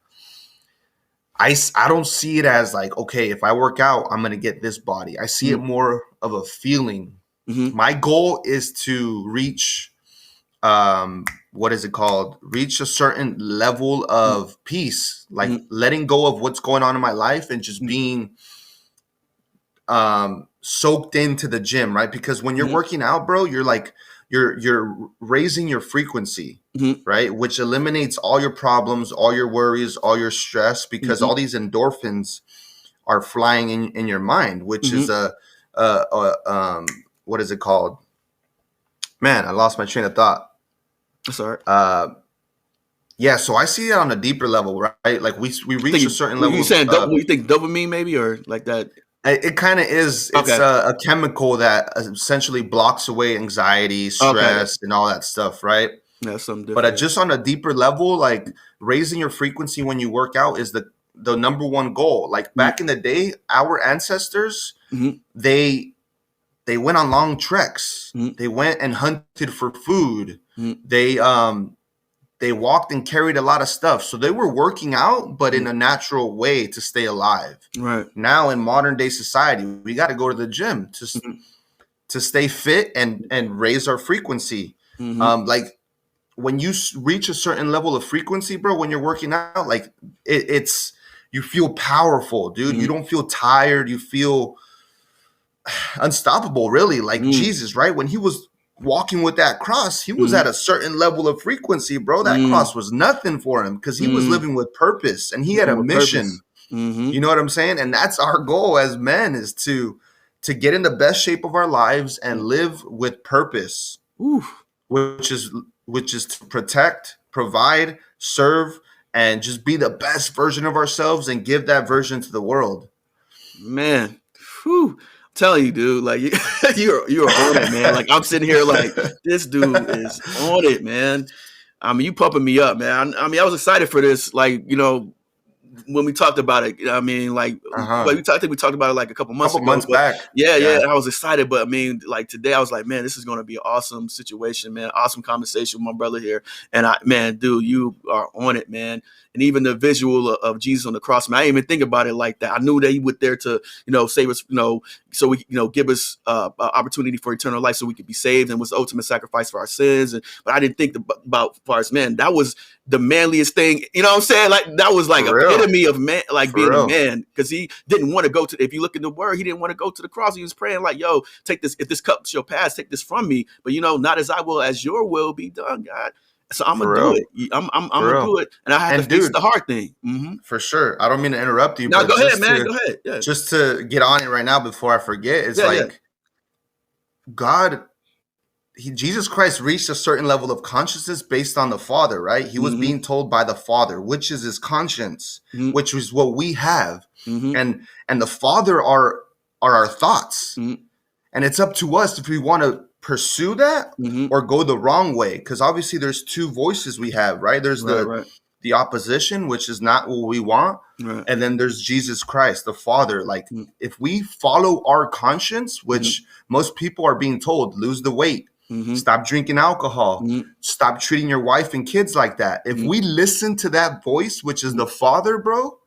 I don't see it as like, okay, if I work out, I'm going to get this body. I see it more of a feeling. My goal is to reach reach a certain level of peace, like letting go of what's going on in my life and just being soaked into the gym, right? Because when you're working out, bro, you're like you're raising your frequency, right? Which eliminates all your problems, all your worries, all your stress, because all these endorphins are flying in your mind, which is what is it called? Man, I lost my train of thought. That's all right. So I see it on a deeper level, right? Like we reach a certain level. You saying you think dopamine maybe, or like that? It kind of is. It's Okay. a chemical that essentially blocks away anxiety, Okay. stress, and all that stuff, right? That's something But different. just on a deeper level, like raising your frequency when you work out is the number one goal. Like back in the day, our ancestors, Mm-hmm. they went on long treks. Mm-hmm. They went and hunted for food. Mm-hmm. They walked and carried a lot of stuff. So they were working out, but in a natural way to stay alive. Right. Now in modern day society, we got to go to the gym to stay fit and raise our frequency. Mm-hmm. Like when you reach a certain level of frequency, bro, when you're working out, like it's you feel powerful, dude. Mm-hmm. You don't feel tired. You feel unstoppable, really. Like Jesus, right? When he was walking with that cross, he was at a certain level of frequency, bro. That cross was nothing for him because he was living with purpose and he had a With mission. purpose. Mm-hmm. You know what I'm saying? And that's our goal as men, is to get in the best shape of our lives and live with purpose, Oof. which is to protect, provide, serve, and just be the best version of ourselves and give that version to the world. Man. Whew. Telling you, dude, like you're on it, man. Like I'm sitting here like this dude is on it, man. I mean, you pumping me up, man. I mean, I was excited for this, like, you know, when we talked about it. I mean, like I think we talked about it like a couple months ago. But back. yeah, I was excited. But I mean, like today, I was like, man, this is going to be an awesome situation, man. Awesome conversation with my brother here. And man, dude, you are on it, man. And even the visual of Jesus on the cross, man, I didn't even think about it like that. I knew that he was there to, you know, save us, you know, so we, you know, give us opportunity for eternal life so we could be saved, and was the ultimate sacrifice for our sins. But I didn't think about, far as, man, that was the manliest thing. You know what I'm saying? Like that was like epitome of man, like being a man, because he didn't want to go to, if you look in the word, he didn't want to go to the cross. He was praying like, yo, take this, if this cup shall pass, take this from me. But, you know, not as I will, as your will be done, God. So I'm gonna do it. I'm gonna do it, and I have to face the hard thing. Mm-hmm. For sure. I don't mean to interrupt you. No, but go ahead, man. Go ahead. Yeah. Just to get on it right now before I forget, it's God. Jesus Christ reached a certain level of consciousness based on the Father, right? He was being told by the Father, which is his conscience, which is what we have, and the Father are our thoughts, and it's up to us if we want to pursue that or go the wrong way, because obviously there's two voices we have, right? There's the opposition, which is not what we want, and then there's Jesus Christ, the Father. Like if we follow our conscience, which most people are being told, lose the weight, stop drinking alcohol, stop treating your wife and kids like that. If we listen to that voice, which is the Father, bro,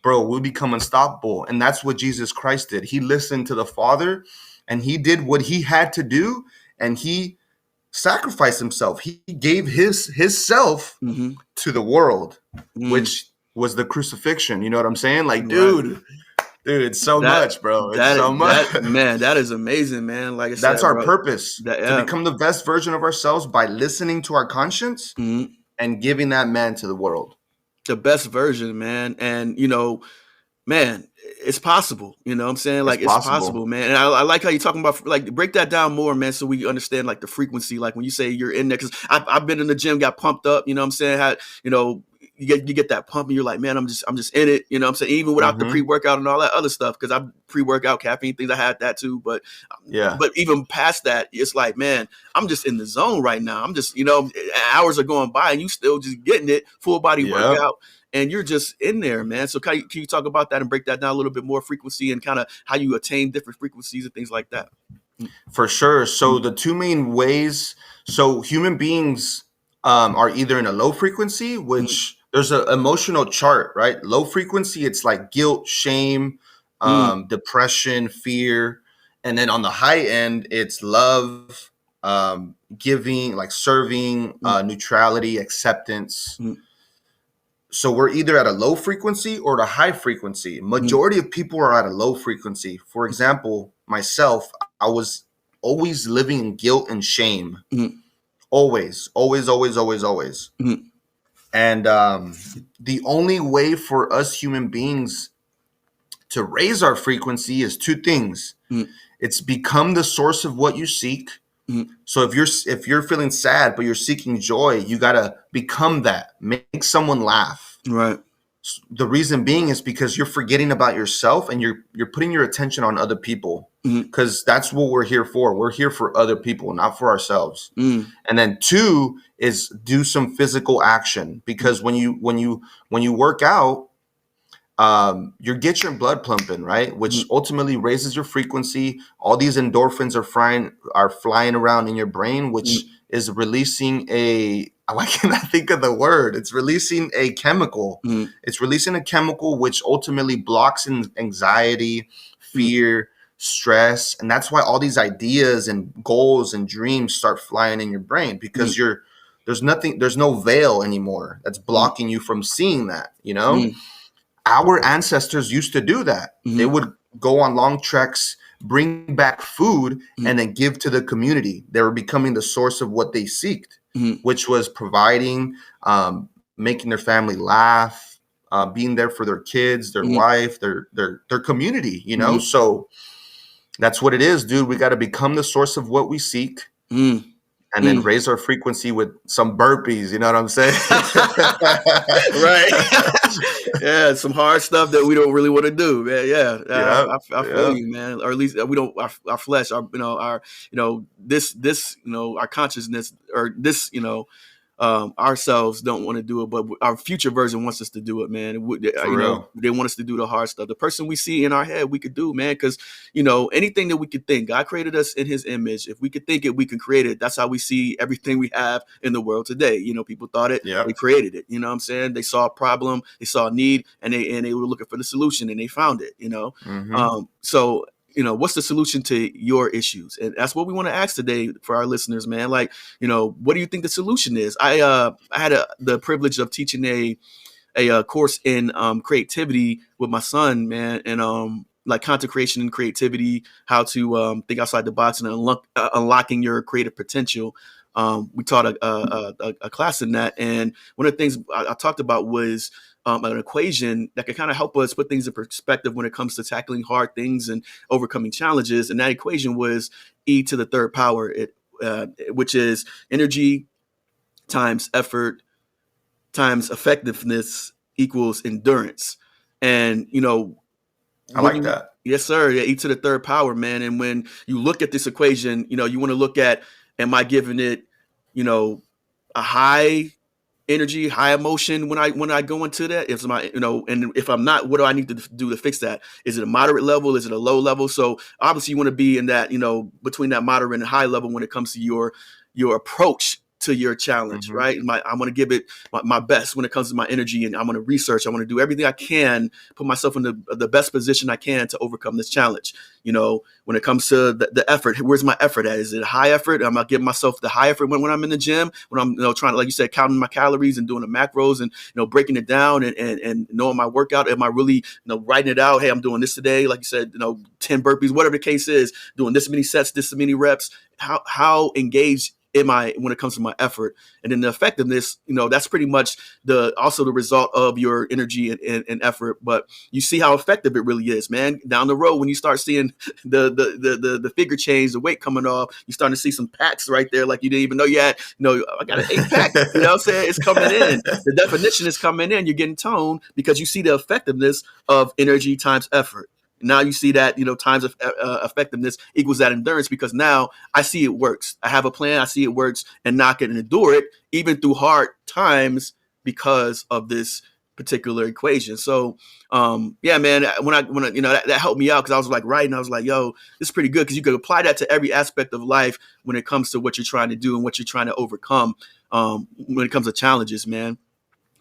we'll become unstoppable. And that's what Jesus Christ did. He listened to the Father, and he did what he had to do, and he sacrificed himself. He gave his self to the world, which was the crucifixion. You know what I'm saying? Like, dude, it's so much, bro. It's so much. Man, that is amazing, man. Like I said, that's our purpose, to become the best version of ourselves by listening to our conscience and giving that man to the world. The best version, man. And, you know, man, it's possible. You know what I'm saying? Like, it's possible, man. And I like how you're talking about, like, break that down more, man, so we understand, like, the frequency. Like, when you say you're in there, because I've been in the gym, got pumped up, you know what I'm saying? How, you know, you get that pump and you're like, man, I'm just in it. You know what I'm saying? Even without the pre-workout and all that other stuff, because I'm pre-workout, caffeine things, I had that too. But but even past that, it's like, man, I'm just in the zone right now. I'm just, you know, hours are going by and you still just getting it, full body workout. And you're just in there, man. So can you talk about that and break that down a little bit more, frequency and kind of how you attain different frequencies and things like that? For sure. So the two main ways, so human beings are either in a low frequency, which there's an emotional chart, right? Low frequency, it's like guilt, shame, depression, fear. And then on the high end, it's love, giving, like serving, neutrality, acceptance. So we're either at a low frequency or at a high frequency. Majority of people are at a low frequency. For example, myself, I was always living in guilt and shame. Always. And the only way for us human beings to raise our frequency is two things. It's become the source of what you seek. So if you're feeling sad but you're seeking joy, you gotta become that. Make someone laugh. Right. The reason being is because you're forgetting about yourself and you're putting your attention on other people, because that's what we're here for. We're here for other people, not for ourselves. And then two is do some physical action, because when you work out, you get your blood pumping, right? Which ultimately raises your frequency. All these endorphins are flying around in your brain, which is releasing I cannot think of the word. It's releasing a chemical. It's releasing a chemical which ultimately blocks anxiety, fear, stress. And that's why all these ideas and goals and dreams start flying in your brain, because there's no veil anymore that's blocking you from seeing that, you know? Our ancestors used to do that. They would go on long treks, bring back food, and then give to the community. They were becoming the source of what they seeked, which was providing, making their family laugh, being there for their kids, their wife, their community, you know? So that's what it is, dude. We got to become the source of what we seek. And then raise our frequency with some burpees. You know what I'm saying? Right. Yeah, some hard stuff that we don't really want to do, man. Yeah, I feel you, man. Or at least we don't. Our flesh, our consciousness, or this, ourselves don't want to do it, but our future version wants us to do it, man. They want us to do the hard stuff. The person we see in our head, we could do, man, because anything that we could think. God created us in His image. If we could think it, we can create it. That's how we see everything we have in the world today. People thought it, they created it. You know what I'm saying? They saw a problem, they saw a need, and they were looking for the solution, and they found it. So. What's the solution to your issues? And that's what we want to ask today for our listeners, man. Like, what do you think the solution is? I had the privilege of teaching a course in creativity with my son, man, and like content creation and creativity, how to think outside the box and unlocking your creative potential. We taught a class in that, and one of the things I talked about was an equation that can kind of help us put things in perspective when it comes to tackling hard things and overcoming challenges. And that equation was E to the third power, which is energy times effort times effectiveness equals endurance. And, I like that. Yes, sir. Yeah, E to the third power, man. And when you look at this equation, you want to look at, am I giving it, a high energy, high emotion when I go into that? If my, and if I'm not, what do I need to do to fix that? Is it a moderate level? Is it a low level? So obviously you want to be in that, between that moderate and high level when it comes to your approach to your challenge, right? I'm going to give it my best when it comes to my energy, and I'm going to research. I want to do everything I can, put myself in the best position I can to overcome this challenge. When it comes to the effort, where's my effort at? Is it high effort? I'm going to give myself the high effort when I'm in the gym, when I'm trying to, like you said, counting my calories and doing the macros and breaking it down and knowing my workout. Am I really writing it out? Hey, I'm doing this today, like you said, 10 burpees, whatever the case is, doing this many sets, this many reps. How engaged am I when it comes to my effort? And then the effectiveness, that's pretty much also the result of your energy and effort. But you see how effective it really is, man. Down the road, when you start seeing the figure change, the weight coming off, you're starting to see some packs right there, like you didn't even know you had. I got an 8-pack. You know what I'm saying? It's coming in. The definition is coming in. You're getting toned because you see the effectiveness of energy times effort. Now you see that, times of effectiveness equals that endurance, because now I see it works. I have a plan. I see it works, and now I can endure it even through hard times because of this particular equation. So, yeah, man, when I that helped me out, because I was like writing. I was like, yo, this is pretty good, because you could apply that to every aspect of life when it comes to what you're trying to do and what you're trying to overcome when it comes to challenges, man.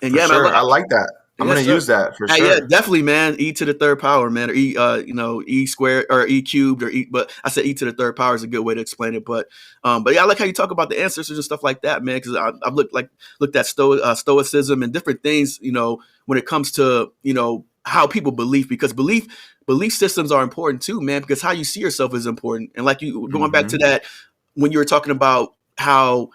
And for sure, I like that. I'm going to use that for sure. Yeah, definitely, man. E to the third power, man, or E squared or E cubed or E. But I said E to the third power is a good way to explain it. But yeah, I like how you talk about the ancestors and stuff like that, man. Because I've looked at stoicism and different things, when it comes to how people believe, because belief systems are important too, man. Because how you see yourself is important. And like you going back to that when you were talking about how,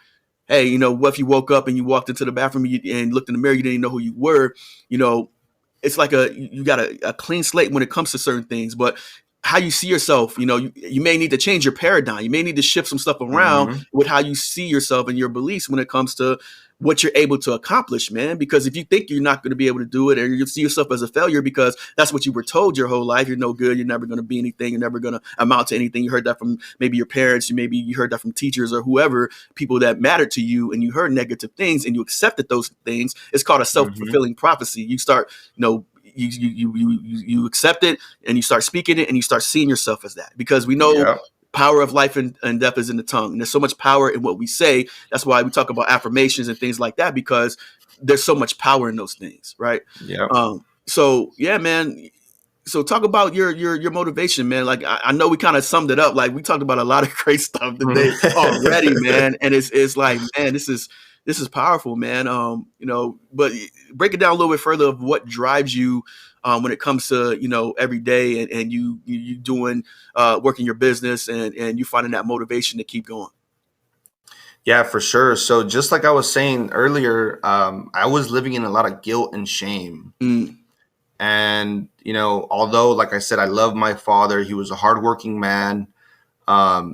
hey, what if you woke up and you walked into the bathroom and looked in the mirror, you didn't know who you were, it's like you got a clean slate when it comes to certain things. But how you see yourself, you may need to change your paradigm. You may need to shift some stuff around with how you see yourself and your beliefs when it comes to what you're able to accomplish, man. Because if you think you're not going to be able to do it, or you see yourself as a failure because that's what you were told your whole life, you're no good, you're never going to be anything, you're never going to amount to anything. You heard that from maybe your parents, maybe you heard that from teachers or whoever, people that mattered to you, and you heard negative things and you accepted those things. It's called a self-fulfilling prophecy. You start, you accept it and you start speaking it and you start seeing yourself as that, because we know Yeah. power of life and death is in the tongue. And there's so much power in what we say. That's why we talk about affirmations and things like that, because there's so much power in those things. Right. Yeah. So yeah, man. So talk about your motivation, man. Like I know we kind of summed it up. Like we talked about a lot of great stuff today already, man. And it's like, man, this is powerful, man. But break it down a little bit further of what drives you when it comes to, every day and you doing working your business and you finding that motivation to keep going. Yeah, for sure. So just like I was saying earlier, I was living in a lot of guilt and shame. And, although, like I said, I love my father, he was a hardworking man.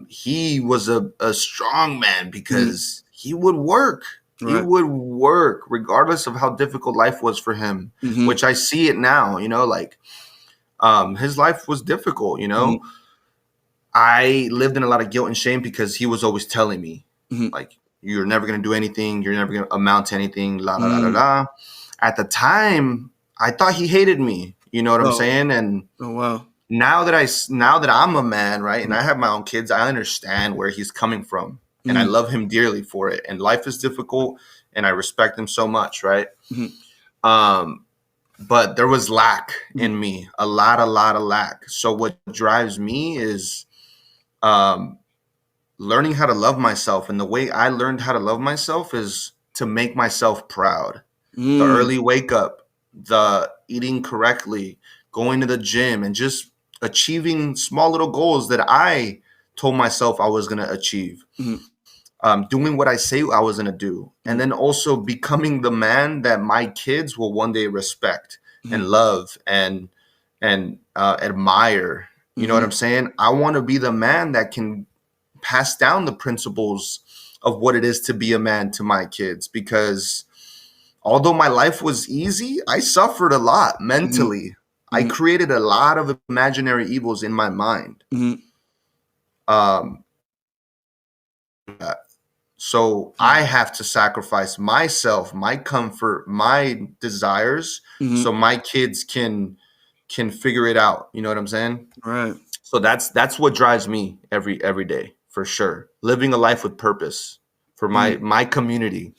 He was a strong man because he would work. Right. He would work regardless of how difficult life was for him, which I see it now, his life was difficult, I lived in a lot of guilt and shame because he was always telling me, like, you're never going to do anything. You're never going to amount to anything. La, la, la, la, la. At the time, I thought he hated me. You know what I'm saying? And wow. Now that I'm a man, right, and I have my own kids, I understand where he's coming from, and I love him dearly for it. And life is difficult, and I respect him so much, right? But there was lack in me, a lot of lack. So what drives me is learning how to love myself, and the way I learned how to love myself is to make myself proud. The early wake up, the eating correctly, going to the gym, and just achieving small little goals that I told myself I was going to achieve. Doing what I say I was going to do. And then also becoming the man that my kids will one day respect and love and admire. You know what I'm saying? I want to be the man that can pass down the principles of what it is to be a man to my kids, because although my life was easy, I suffered a lot mentally. I created a lot of imaginary evils in my mind. So I have to sacrifice myself, my comfort, my desires, so my kids can figure it out. You know what I'm saying? Right. So that's what drives me every day, for sure. Living a life with purpose for my community.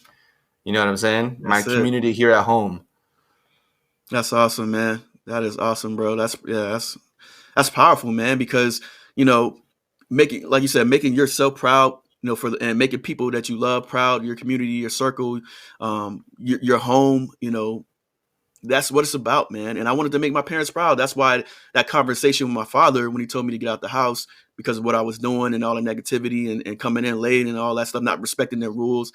You know what I'm saying? My community here at home. That's awesome, man. That is awesome, bro. That's powerful, man, because, making, like you said, making yourself proud, and making people that you love proud, your community, your circle, your home, that's what it's about, man. And I wanted to make my parents proud. That's why that conversation with my father, when he told me to get out the house because of what I was doing and all the negativity and coming in late and all that stuff, not respecting their rules,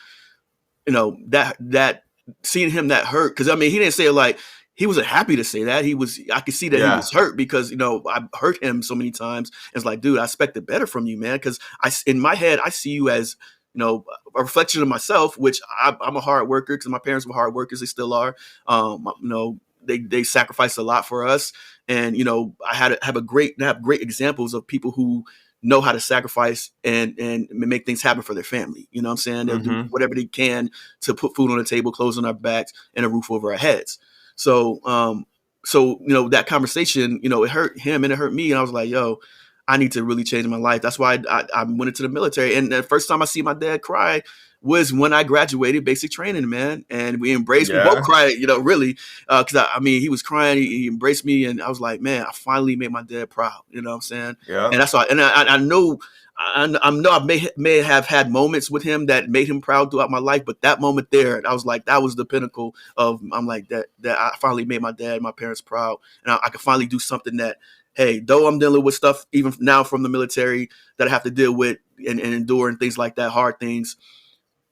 that seeing him that hurt. Cause he didn't say it like, he wasn't happy to say that. I could see that he was hurt because, I hurt him so many times. It's like, dude, I expected better from you, man. Cause in my head, I see you as, a reflection of myself, which I'm a hard worker because my parents were hard workers. They still are. They sacrificed a lot for us. And, I have great examples of people who know how to sacrifice and make things happen for their family. You know what I'm saying? They'll do whatever they can to put food on the table, clothes on our backs, and a roof over our heads. So, that conversation, it hurt him and it hurt me. And I was like, yo, I need to really change my life. That's why I went into the military. And the first time I see my dad cry was when I graduated basic training, man. And we embraced, we both cried, really. Cause he was crying, he embraced me. And I was like, man, I finally made my dad proud. You know what I'm saying? Yeah. And that's why, and I know I may have had moments with him that made him proud throughout my life, but that moment there, I was like, that was the pinnacle of, I'm like, that I finally made my dad, my parents proud. And I could finally do something that, hey, though I'm dealing with stuff even now from the military that I have to deal with and endure and things like that, hard things,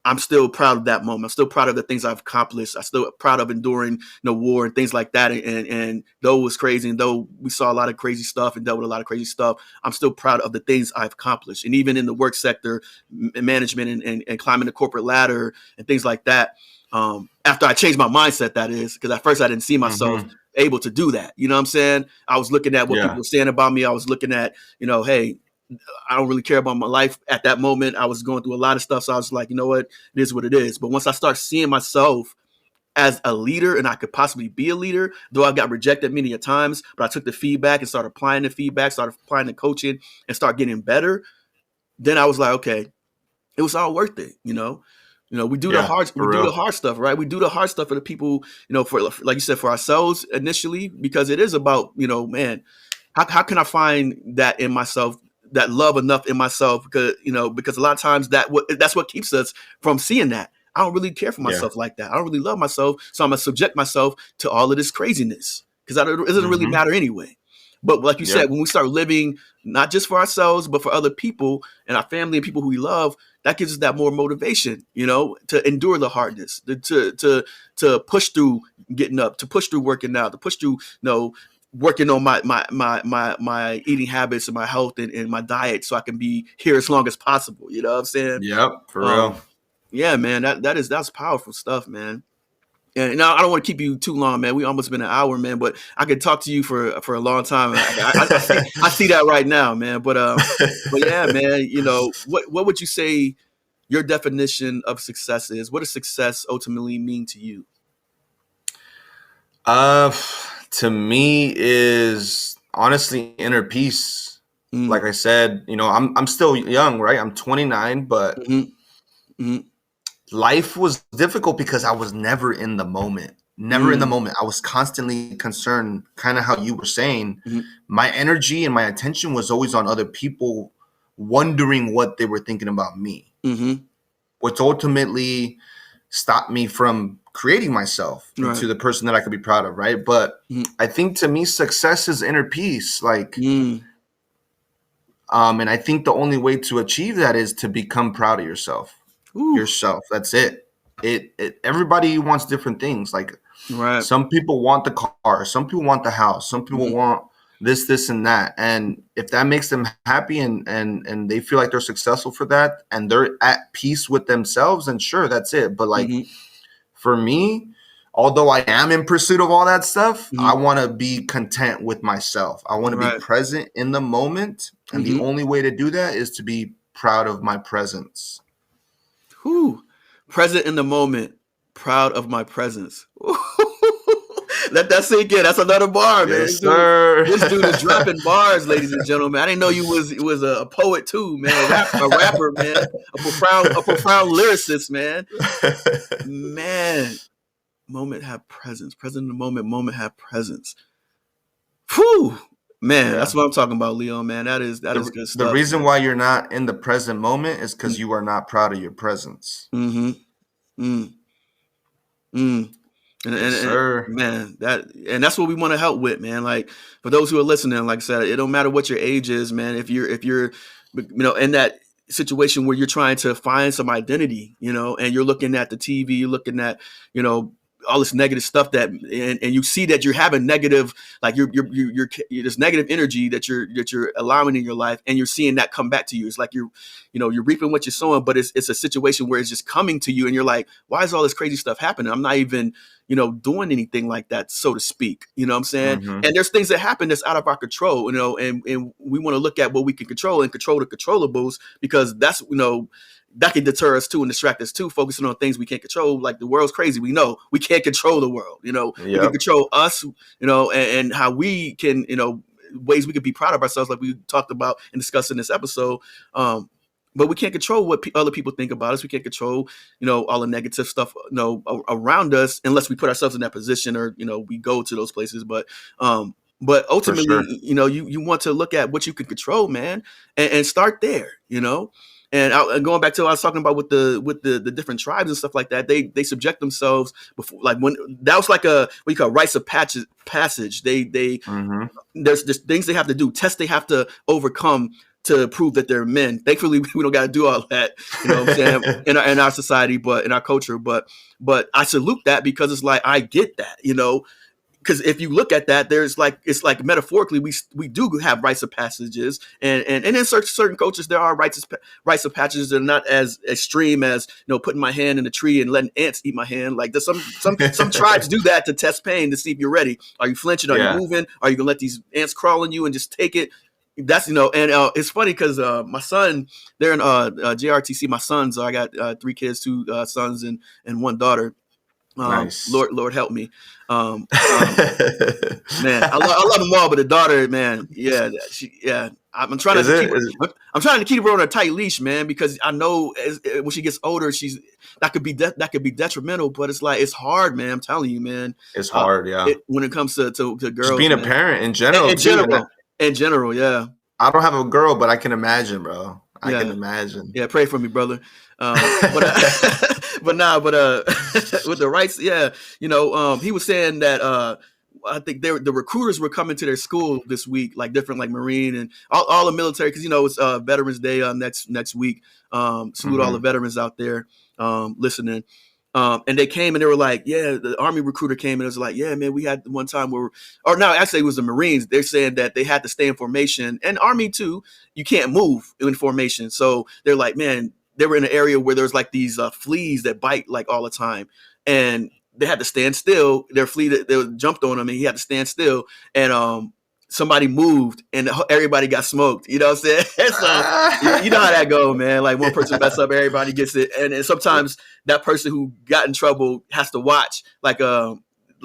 I'm still proud of that moment. I'm still proud of the things I've accomplished. I'm still proud of enduring, war and things like that. And though it was crazy, and though we saw a lot of crazy stuff and dealt with a lot of crazy stuff, I'm still proud of the things I've accomplished. And even in the work sector, management, and climbing the corporate ladder and things like that. After I changed my mindset, that is, because at first I didn't see myself able to do that. You know what I'm saying? I was looking at what people were saying about me. I was looking at, hey, I don't really care about my life at that moment. I was going through a lot of stuff. So I was like, you know what? It is what it is. But once I start seeing myself as a leader, and I could possibly be a leader, though I got rejected many a times, but I took the feedback and started applying the feedback, started applying the coaching, and start getting better. Then I was like, okay, it was all worth it. We do the hard stuff, right? We do the hard stuff for the people, for, like you said, for ourselves initially, because it is about, man, how can I find that in myself, that love enough in myself? Because a lot of times that's what keeps us from seeing that. I don't really care for myself like that. I don't really love myself. So I'm going to subject myself to all of this craziness because it doesn't really matter anyway. But like you said, when we start living not just for ourselves, but for other people and our family and people who we love, that gives us that more motivation, to endure the hardness, to push through getting up, to push through working out, to push through, working on my eating habits and my health and my diet so I can be here as long as possible. You know what I'm saying? Yep, for real. Yeah, man, that's powerful stuff, man. And now I don't want to keep you too long, man. We almost been an hour, man, but I could talk to you for a long time. I see that right now, man. But yeah, man, what would you say your definition of success is? What does success ultimately mean to you? To me is honestly inner peace. Like I said, I'm still young, right? I'm 29, but life was difficult because I was never in the moment. Never in the moment. I was constantly concerned, kind of how you were saying. My energy and my attention was always on other people, wondering what they were thinking about me, which ultimately stopped me from creating myself into the person that I could be proud of, right? But I think to me, success is inner peace. And I think the only way to achieve that is to become proud of yourself. Yourself. That's it. Everybody wants different things. Like some people want the car, some people want the house, some people want this, and that. And if that makes them happy and they feel like they're successful for that and they're at peace with themselves, then sure, that's it. But for me, although I am in pursuit of all that stuff, I want to be content with myself. I want to be present in the moment. And the only way to do that is to be proud of my presence. Present in the moment, proud of my presence. Let that sink in. That's another bar, man. Yes, sir. This dude is dropping bars, ladies and gentlemen. I didn't know you was a poet too, man. A rapper, man. A profound lyricist, man. Man, moment have presence. Present in the moment have presence. Whew. Man, that's what I'm talking about, Leo, man. That is good stuff. The reason why you're not in the present moment is because you are not proud of your presence. And man, that's what we want to help with, man. Like for those who are listening, like I said, it don't matter what your age is, man. If you're in that situation where you're trying to find some identity, and you're looking at the TV, you're looking at, all this negative stuff and you see that you're having negative, like you're this negative energy that you're allowing in your life, and you're seeing that come back to you. It's like you're reaping what you're sowing, but it's a situation where it's just coming to you, and you're like, why is all this crazy stuff happening? I'm not even doing anything like that, so to speak. You know what I'm saying? And there's things that happen that's out of our control, and we want to look at what we can control and control the controllables, because that's that can deter us too and distract us too, focusing on things we can't control. Like the world's crazy. We know we can't control the world. We can control us, and how we can, ways we could be proud of ourselves, like we talked about and discussed in this episode. But we can't control what other people think about us. We can't control, all the negative stuff, around us, unless we put ourselves in that position or, we go to those places. But ultimately, sure. You want to look at what you can control, man, and start there, And going back to what I was talking about with the different tribes and stuff like that, they subject themselves before, like when that was like what you call rites of passage. There's things they have to do, tests they have to overcome to prove that they're men. Thankfully, we don't got to do all that, you know what I'm saying, in our society, but in our culture. But I salute that, because it's like, I get that, you know, because if you look at that, there's like, it's like metaphorically, we do have rites of passages, and in certain cultures there are rites of passages that are not as extreme as, you know, putting my hand in a tree and letting ants eat my hand. Like, there's some tribes do that to test pain, to see if you're ready. Are you flinching? Are you moving? Are you gonna let these ants crawl on you and just take it? That's, you know, and it's funny because my son, they're in JRTC. My sons, I got 3 kids, 2 sons and 1 daughter. Nice. Lord help me. Man, I love them all, but the daughter, man, I'm trying to keep her on a tight leash, man, because I know when she gets older, that could be detrimental. But it's like, it's hard, man. I'm telling you, man. It's hard, when it comes to girls, just being a parent in general, in general, yeah. I don't have a girl, but I can imagine, bro. I can imagine. Yeah, pray for me, brother. But with the rights, you know, he was saying that I think the recruiters were coming to their school this week, like different, like Marine and all the military, because, you know, it's Veterans Day next week. Salute all the veterans out there listening. And they came and they were like, the Army recruiter came and it was like, man, we had one time actually it was the Marines. They're saying that they had to stay in formation, and Army too. You can't move in formation. So they're like, man, they were in an area where there's like these fleas that bite like all the time, and they had to stand still. Their flea they jumped on him, and he had to stand still. And somebody moved, and everybody got smoked. You know what I'm saying? So you know how that go, man. Like, one person mess up, everybody gets it, and sometimes that person who got in trouble has to watch, like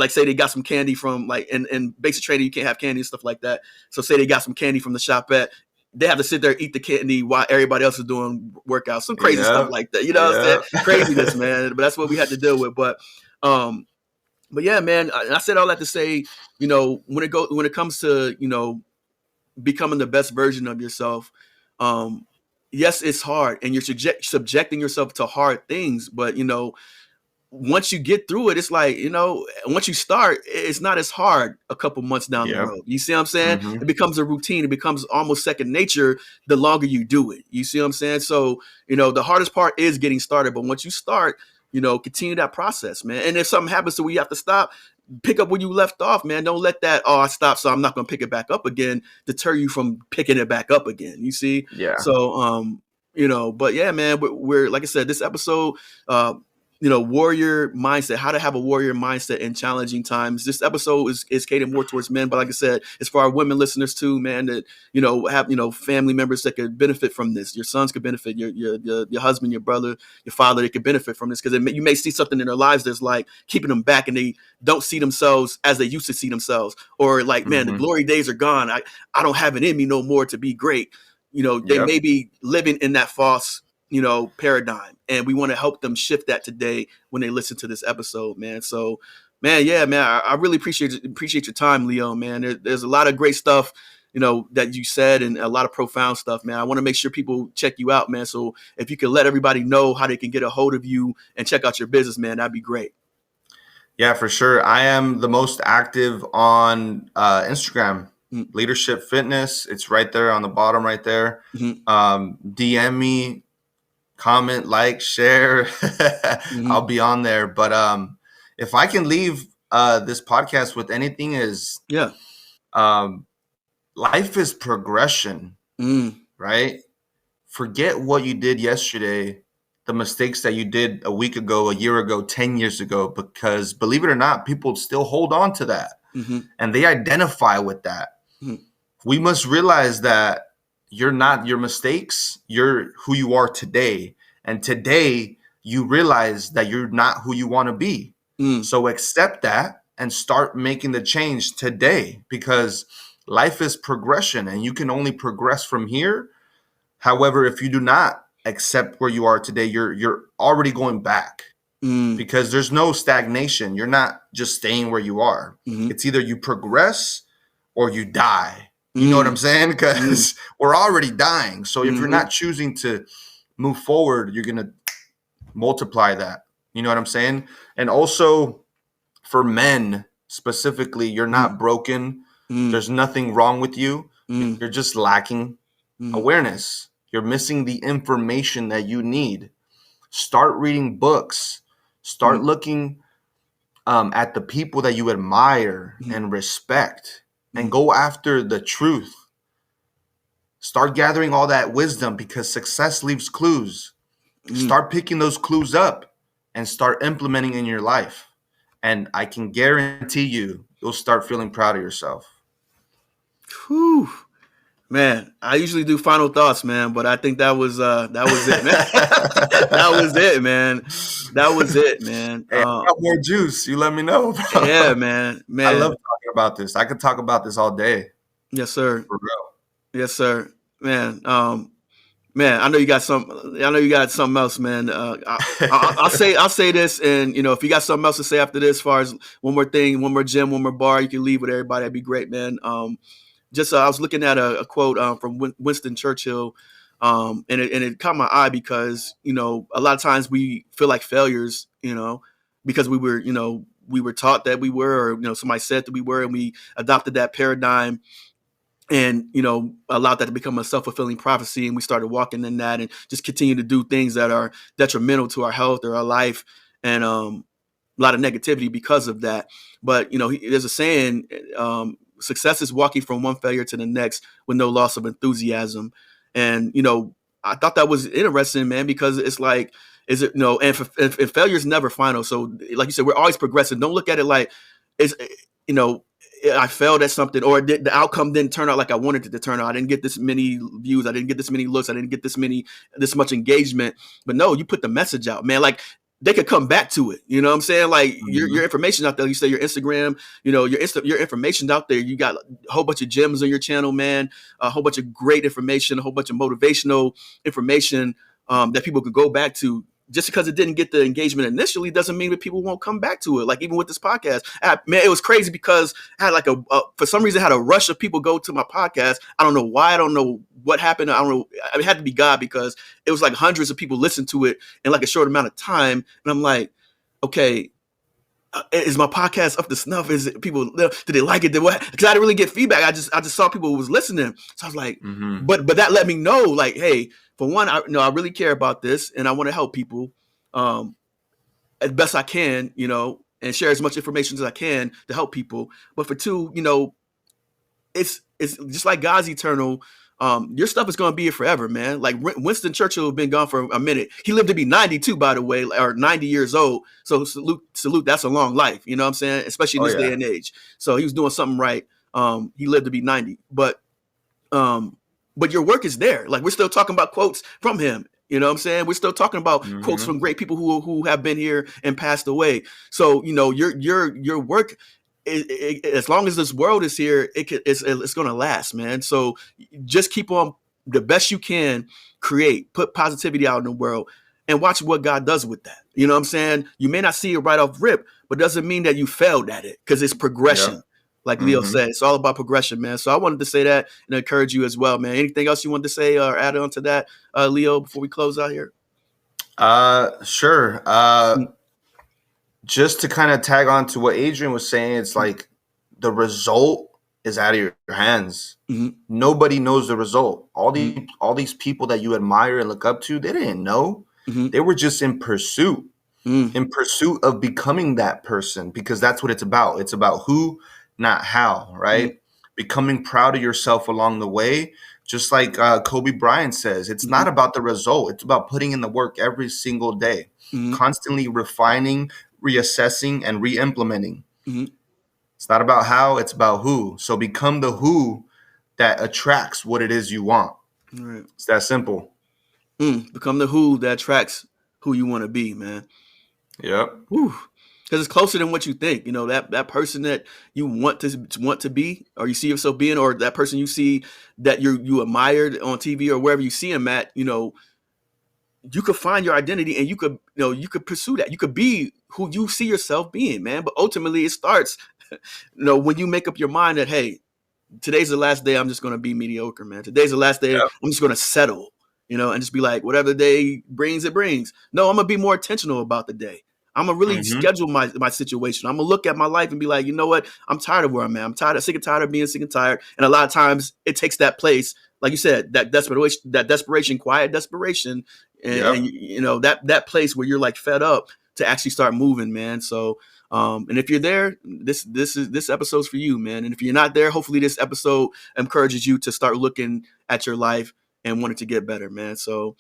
say they got some candy from, like, in basic training you can't have candy and stuff like that. So say they got some candy from the shopette. They have to sit there, eat the candy while everybody else is doing workouts, some crazy stuff like that. You know what I'm saying? Craziness, man. But that's what we had to deal with. But yeah, man, I said all that to say, you know, when it comes to, you know, becoming the best version of yourself, yes, it's hard, and you're subjecting yourself to hard things. But, you know, once you get through it, it's like, you know, once you start, it's not as hard a couple months down the road. You see what I'm saying? Mm-hmm. It becomes a routine. It becomes almost second nature the longer you do it. You see what I'm saying? So, you know, the hardest part is getting started. But once you start, you know, continue that process, man. And if something happens to where you have to stop, pick up where you left off, man. Don't let that, I stopped, so I'm not going to pick it back up again, deter you from picking it back up again. You see? Yeah. So, you know, but yeah, man, we're like I said, this episode, you know, warrior mindset, how to have a warrior mindset in challenging times. This episode is catered more towards men, but like I said, it's for our women listeners too, man, that, you know, have, you know, family members that could benefit from this. Your sons could benefit, your husband, your brother, your father, they could benefit from this, because you may see something in their lives that's like keeping them back, and they don't see themselves as they used to see themselves, or like, man, the glory days are gone. I don't have it in me no more to be great. You know, they may be living in that false, you know, paradigm, and we want to help them shift that today when they listen to this episode, man. So, man, I really appreciate your time, Leo, man. There's a lot of great stuff, you know, that you said, and a lot of profound stuff, man. I want to make sure people check you out, man. So if you could let everybody know how they can get a hold of you and check out your business, man, that'd be great. Yeah, for sure. I am the most active on Instagram. Leadership Fitness. It's right there on the bottom right there. DM me, comment, like, share. I'll be on there. But if I can leave this podcast with anything is life is progression, right? Forget what you did yesterday, the mistakes that you did a week ago, a year ago, 10 years ago, because believe it or not, people still hold on to that and they identify with that. We must realize that you're not your mistakes. You're who you are today. And today you realize that you're not who you want to be. So accept that and start making the change today, because life is progression and you can only progress from here. However, if you do not accept where you are today, you're already going back because there's no stagnation. You're not just staying where you are. It's either you progress or you die. You know what I'm saying? Because we're already dying. So if you're not choosing to move forward, you're going to multiply that. You know what I'm saying? And also for men specifically, you're not broken. There's nothing wrong with you. You're just lacking. Mm, Awareness. You're missing the information that you need. Start reading books. Start mm, looking at the people that you admire mm, and respect, and mm, go after the truth. Start gathering all that wisdom, because success leaves clues. mm. Start picking those clues up and start implementing in your life. And I can guarantee you'll start feeling proud of yourself. Whew. Man, I usually do final thoughts, man, but I think that was it, man. That was it, man. That was it, man. Hey, I got more juice. You let me know. Yeah, man, I love man. talking about this. I could talk about this all day. Yes, sir. For real. Yes, sir. Man, man, I know you got some. I know you got something else, man. I'll say this, and if you got something else to say after this, as far as one more thing, one more gym, one more bar, you can leave with everybody. That'd be great, man. Just I was looking at a quote from Winston Churchill, and it caught my eye because a lot of times we feel like failures, because we were taught that we were, or somebody said that we were, and we adopted that paradigm, and allowed that to become a self-fulfilling prophecy, and we started walking in that and just continue to do things that are detrimental to our health or our life, and a lot of negativity because of that. But there's a saying, success is walking from one failure to the next with no loss of enthusiasm. And I thought that was interesting, man, because it's like, is it and failure is never final. So like you said, we're always progressing. Don't look at it like it's you know I failed at something, or the outcome didn't turn out like I wanted it to turn out. I didn't get this many views. I didn't get this many looks. I didn't get this much engagement. But no, you put the message out, man. Like, they could come back to it. You know what I'm saying? Like, your information out there. You say your Instagram, your information's out there. You got a whole bunch of gems on your channel, man. A whole bunch of great information, a whole bunch of motivational information that people could go back to. Just because it didn't get the engagement initially doesn't mean that people won't come back to it. Like, even with this podcast, man, it was crazy because I had like for some reason, I had a rush of people go to my podcast. I don't know why. I don't know what happened. I don't know. It had to be God, because it was like hundreds of people listened to it in like a short amount of time. And I'm like, okay, is my podcast up to snuff? Is it people? Did they like it? Because I didn't really get feedback. I just saw people who was listening. So I was like, but that let me know, like, hey, for one, I really care about this, and I want to help people as best I can, and share as much information as I can to help people. But for two, it's just like God's eternal. Your stuff is going to be here forever, man. Like Winston Churchill has been gone for a minute. He lived to be 92, by the way, or 90 years old. So salute. That's a long life. You know what I'm saying? Especially in this day and age. So he was doing something right. He lived to be 90, but your work is there. Like, we're still talking about quotes from him. You know what I'm saying? We're still talking about quotes from great people who have been here and passed away. So, your work, as long as this world is here, it's going to last, man. So just keep on the best you can, put positivity out in the world, and watch what God does with that. You know what I'm saying? You may not see it right off rip, but doesn't mean that you failed at it, because it's progression. Yep. Like Leo said, it's all about progression, man. So I wanted to say that and encourage you as well, man. Anything else you wanted to say or add on to that, Leo, before we close out here? Sure. Just to kind of tag on to what Adrian was saying, it's like the result is out of your hands. Nobody knows the result. All these people that you admire and look up to, they didn't know. They were just in pursuit of becoming that person, because that's what it's about. It's about who, not how, right? Becoming proud of yourself along the way. Just like Kobe Bryant says, it's not about the result. It's about putting in the work every single day, constantly refining, reassessing, and re-implementing. It's not about how, it's about who. So become the who that attracts what it is you want. Right. It's that simple. Become the who that attracts who you want to be, man. Yep. Because it's closer than what you think. That person that you want to be, or you see yourself being, or that person you see that you admired on TV or wherever you see him at. You could find your identity, and you could pursue that. You could be who you see yourself being, man. But ultimately, it starts, when you make up your mind that, hey, today's the last day I'm just going to be mediocre, man. Today's the last day I'm just going to settle, and just be like, whatever the day brings, it brings. No, I'm going to be more intentional about the day. I'm going to really schedule my situation. I'm going to look at my life and be like, you know what? I'm tired of where I'm at. I'm sick and tired of being sick and tired. And a lot of times it takes that place like you said, that desperation, quiet desperation, and you know, that place where you're like fed up to actually start moving, man. So and if you're there, this episode's for you, man. And if you're not there, hopefully this episode encourages you to start looking at your life and wanting to get better, man. So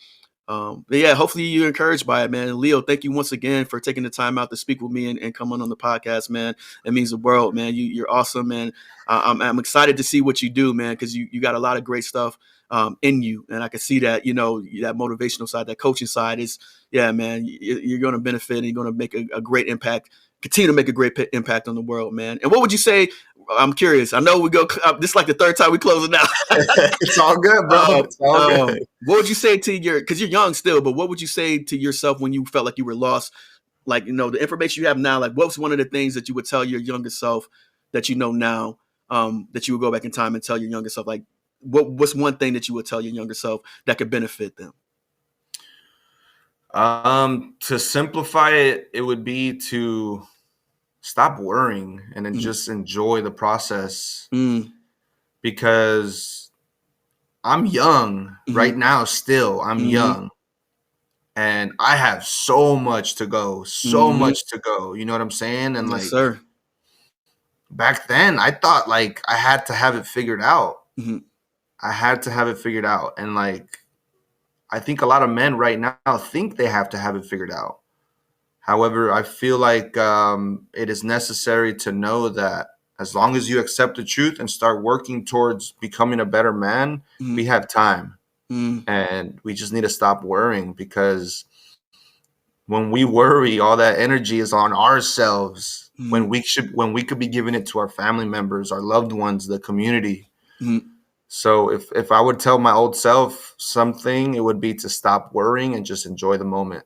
but yeah, hopefully you're encouraged by it, man. And Leo, thank you once again for taking the time out to speak with me and come on the podcast, man. It means the world, man. You're awesome, man. I'm excited to see what you do, man, because you got a lot of great stuff in you, and I can see that, you know, that motivational side, that coaching side is, yeah, man. You're going to benefit and you're going to make a great impact. Continue to make a great impact on the world, man. And what would you say? I'm curious. I know we go. This is like the third time we close it now. It's all good, bro. It's all good. What would you say to because you're young still, but what would you say to yourself when you felt like you were lost? Like, you know, the information you have now, like what's one of the things that you would tell your younger self that you know now, that you would go back in time and tell your younger self? Like what's one thing that you would tell your younger self that could benefit them? To simplify it, it would be to stop worrying and then just enjoy the process. Because I'm young right now still. I'm young. And I have so much to go. You know what I'm saying? And yes, like, sir. Back then, I thought like I had to have it figured out. I had to have it figured out. And like, I think a lot of men right now think they have to have it figured out. However, I feel like it is necessary to know that as long as you accept the truth and start working towards becoming a better man, we have time. And we just need to stop worrying, because when we worry, all that energy is on ourselves when we could be giving it to our family members, our loved ones, the community. So if I would tell my old self something, it would be to stop worrying and just enjoy the moment.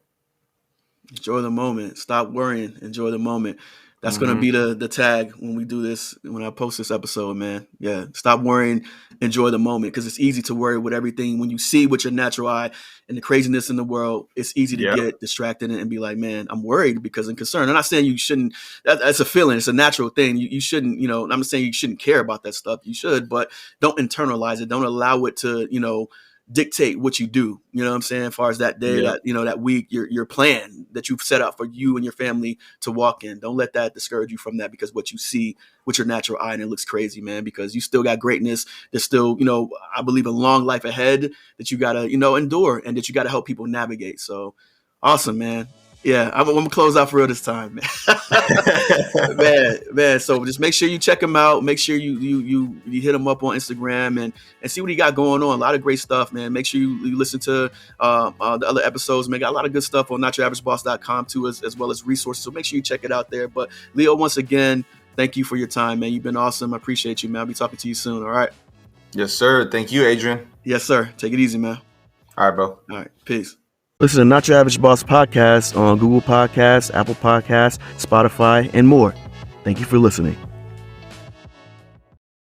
Enjoy the moment. Stop worrying. Enjoy the moment. That's going to be the tag when we do this, when I post this episode, man. Yeah. Stop worrying. Enjoy the moment. Because it's easy to worry with everything. When you see with your natural eye and the craziness in the world, it's easy to get distracted and be like, man, I'm worried because I'm concerned. I'm not saying you shouldn't. That's a feeling. It's a natural thing. You shouldn't, you know, I'm not saying you shouldn't care about that stuff. You should, but don't internalize it. Don't allow it to, you know, dictate what you do, you know what I'm saying? As far as that day, that, you know, that week, your plan that you've set out for you and your family to walk in. Don't let that discourage you from that, because what you see with your natural eye, and it looks crazy, man, because you still got greatness. There's still, you know, I believe a long life ahead that you got to, you know, endure, and that you got to help people navigate. So awesome, man. Yeah, I'm gonna close out for real this time, man. man. So just make sure you check him out. Make sure you hit him up on Instagram and see what he got going on. A lot of great stuff, man. Make sure you listen to the other episodes. Man, got a lot of good stuff on NotYourAverageBoss.com too, as well as resources. So make sure you check it out there. But Leo, once again, thank you for your time, man. You've been awesome. I appreciate you, man. I'll be talking to you soon. All right. Yes, sir. Thank you, Adrian. Yes, sir. Take it easy, man. All right, bro. All right. Peace. Listen to Not Your Average Boss podcast on Google Podcasts, Apple Podcasts, Spotify, and more. Thank you for listening.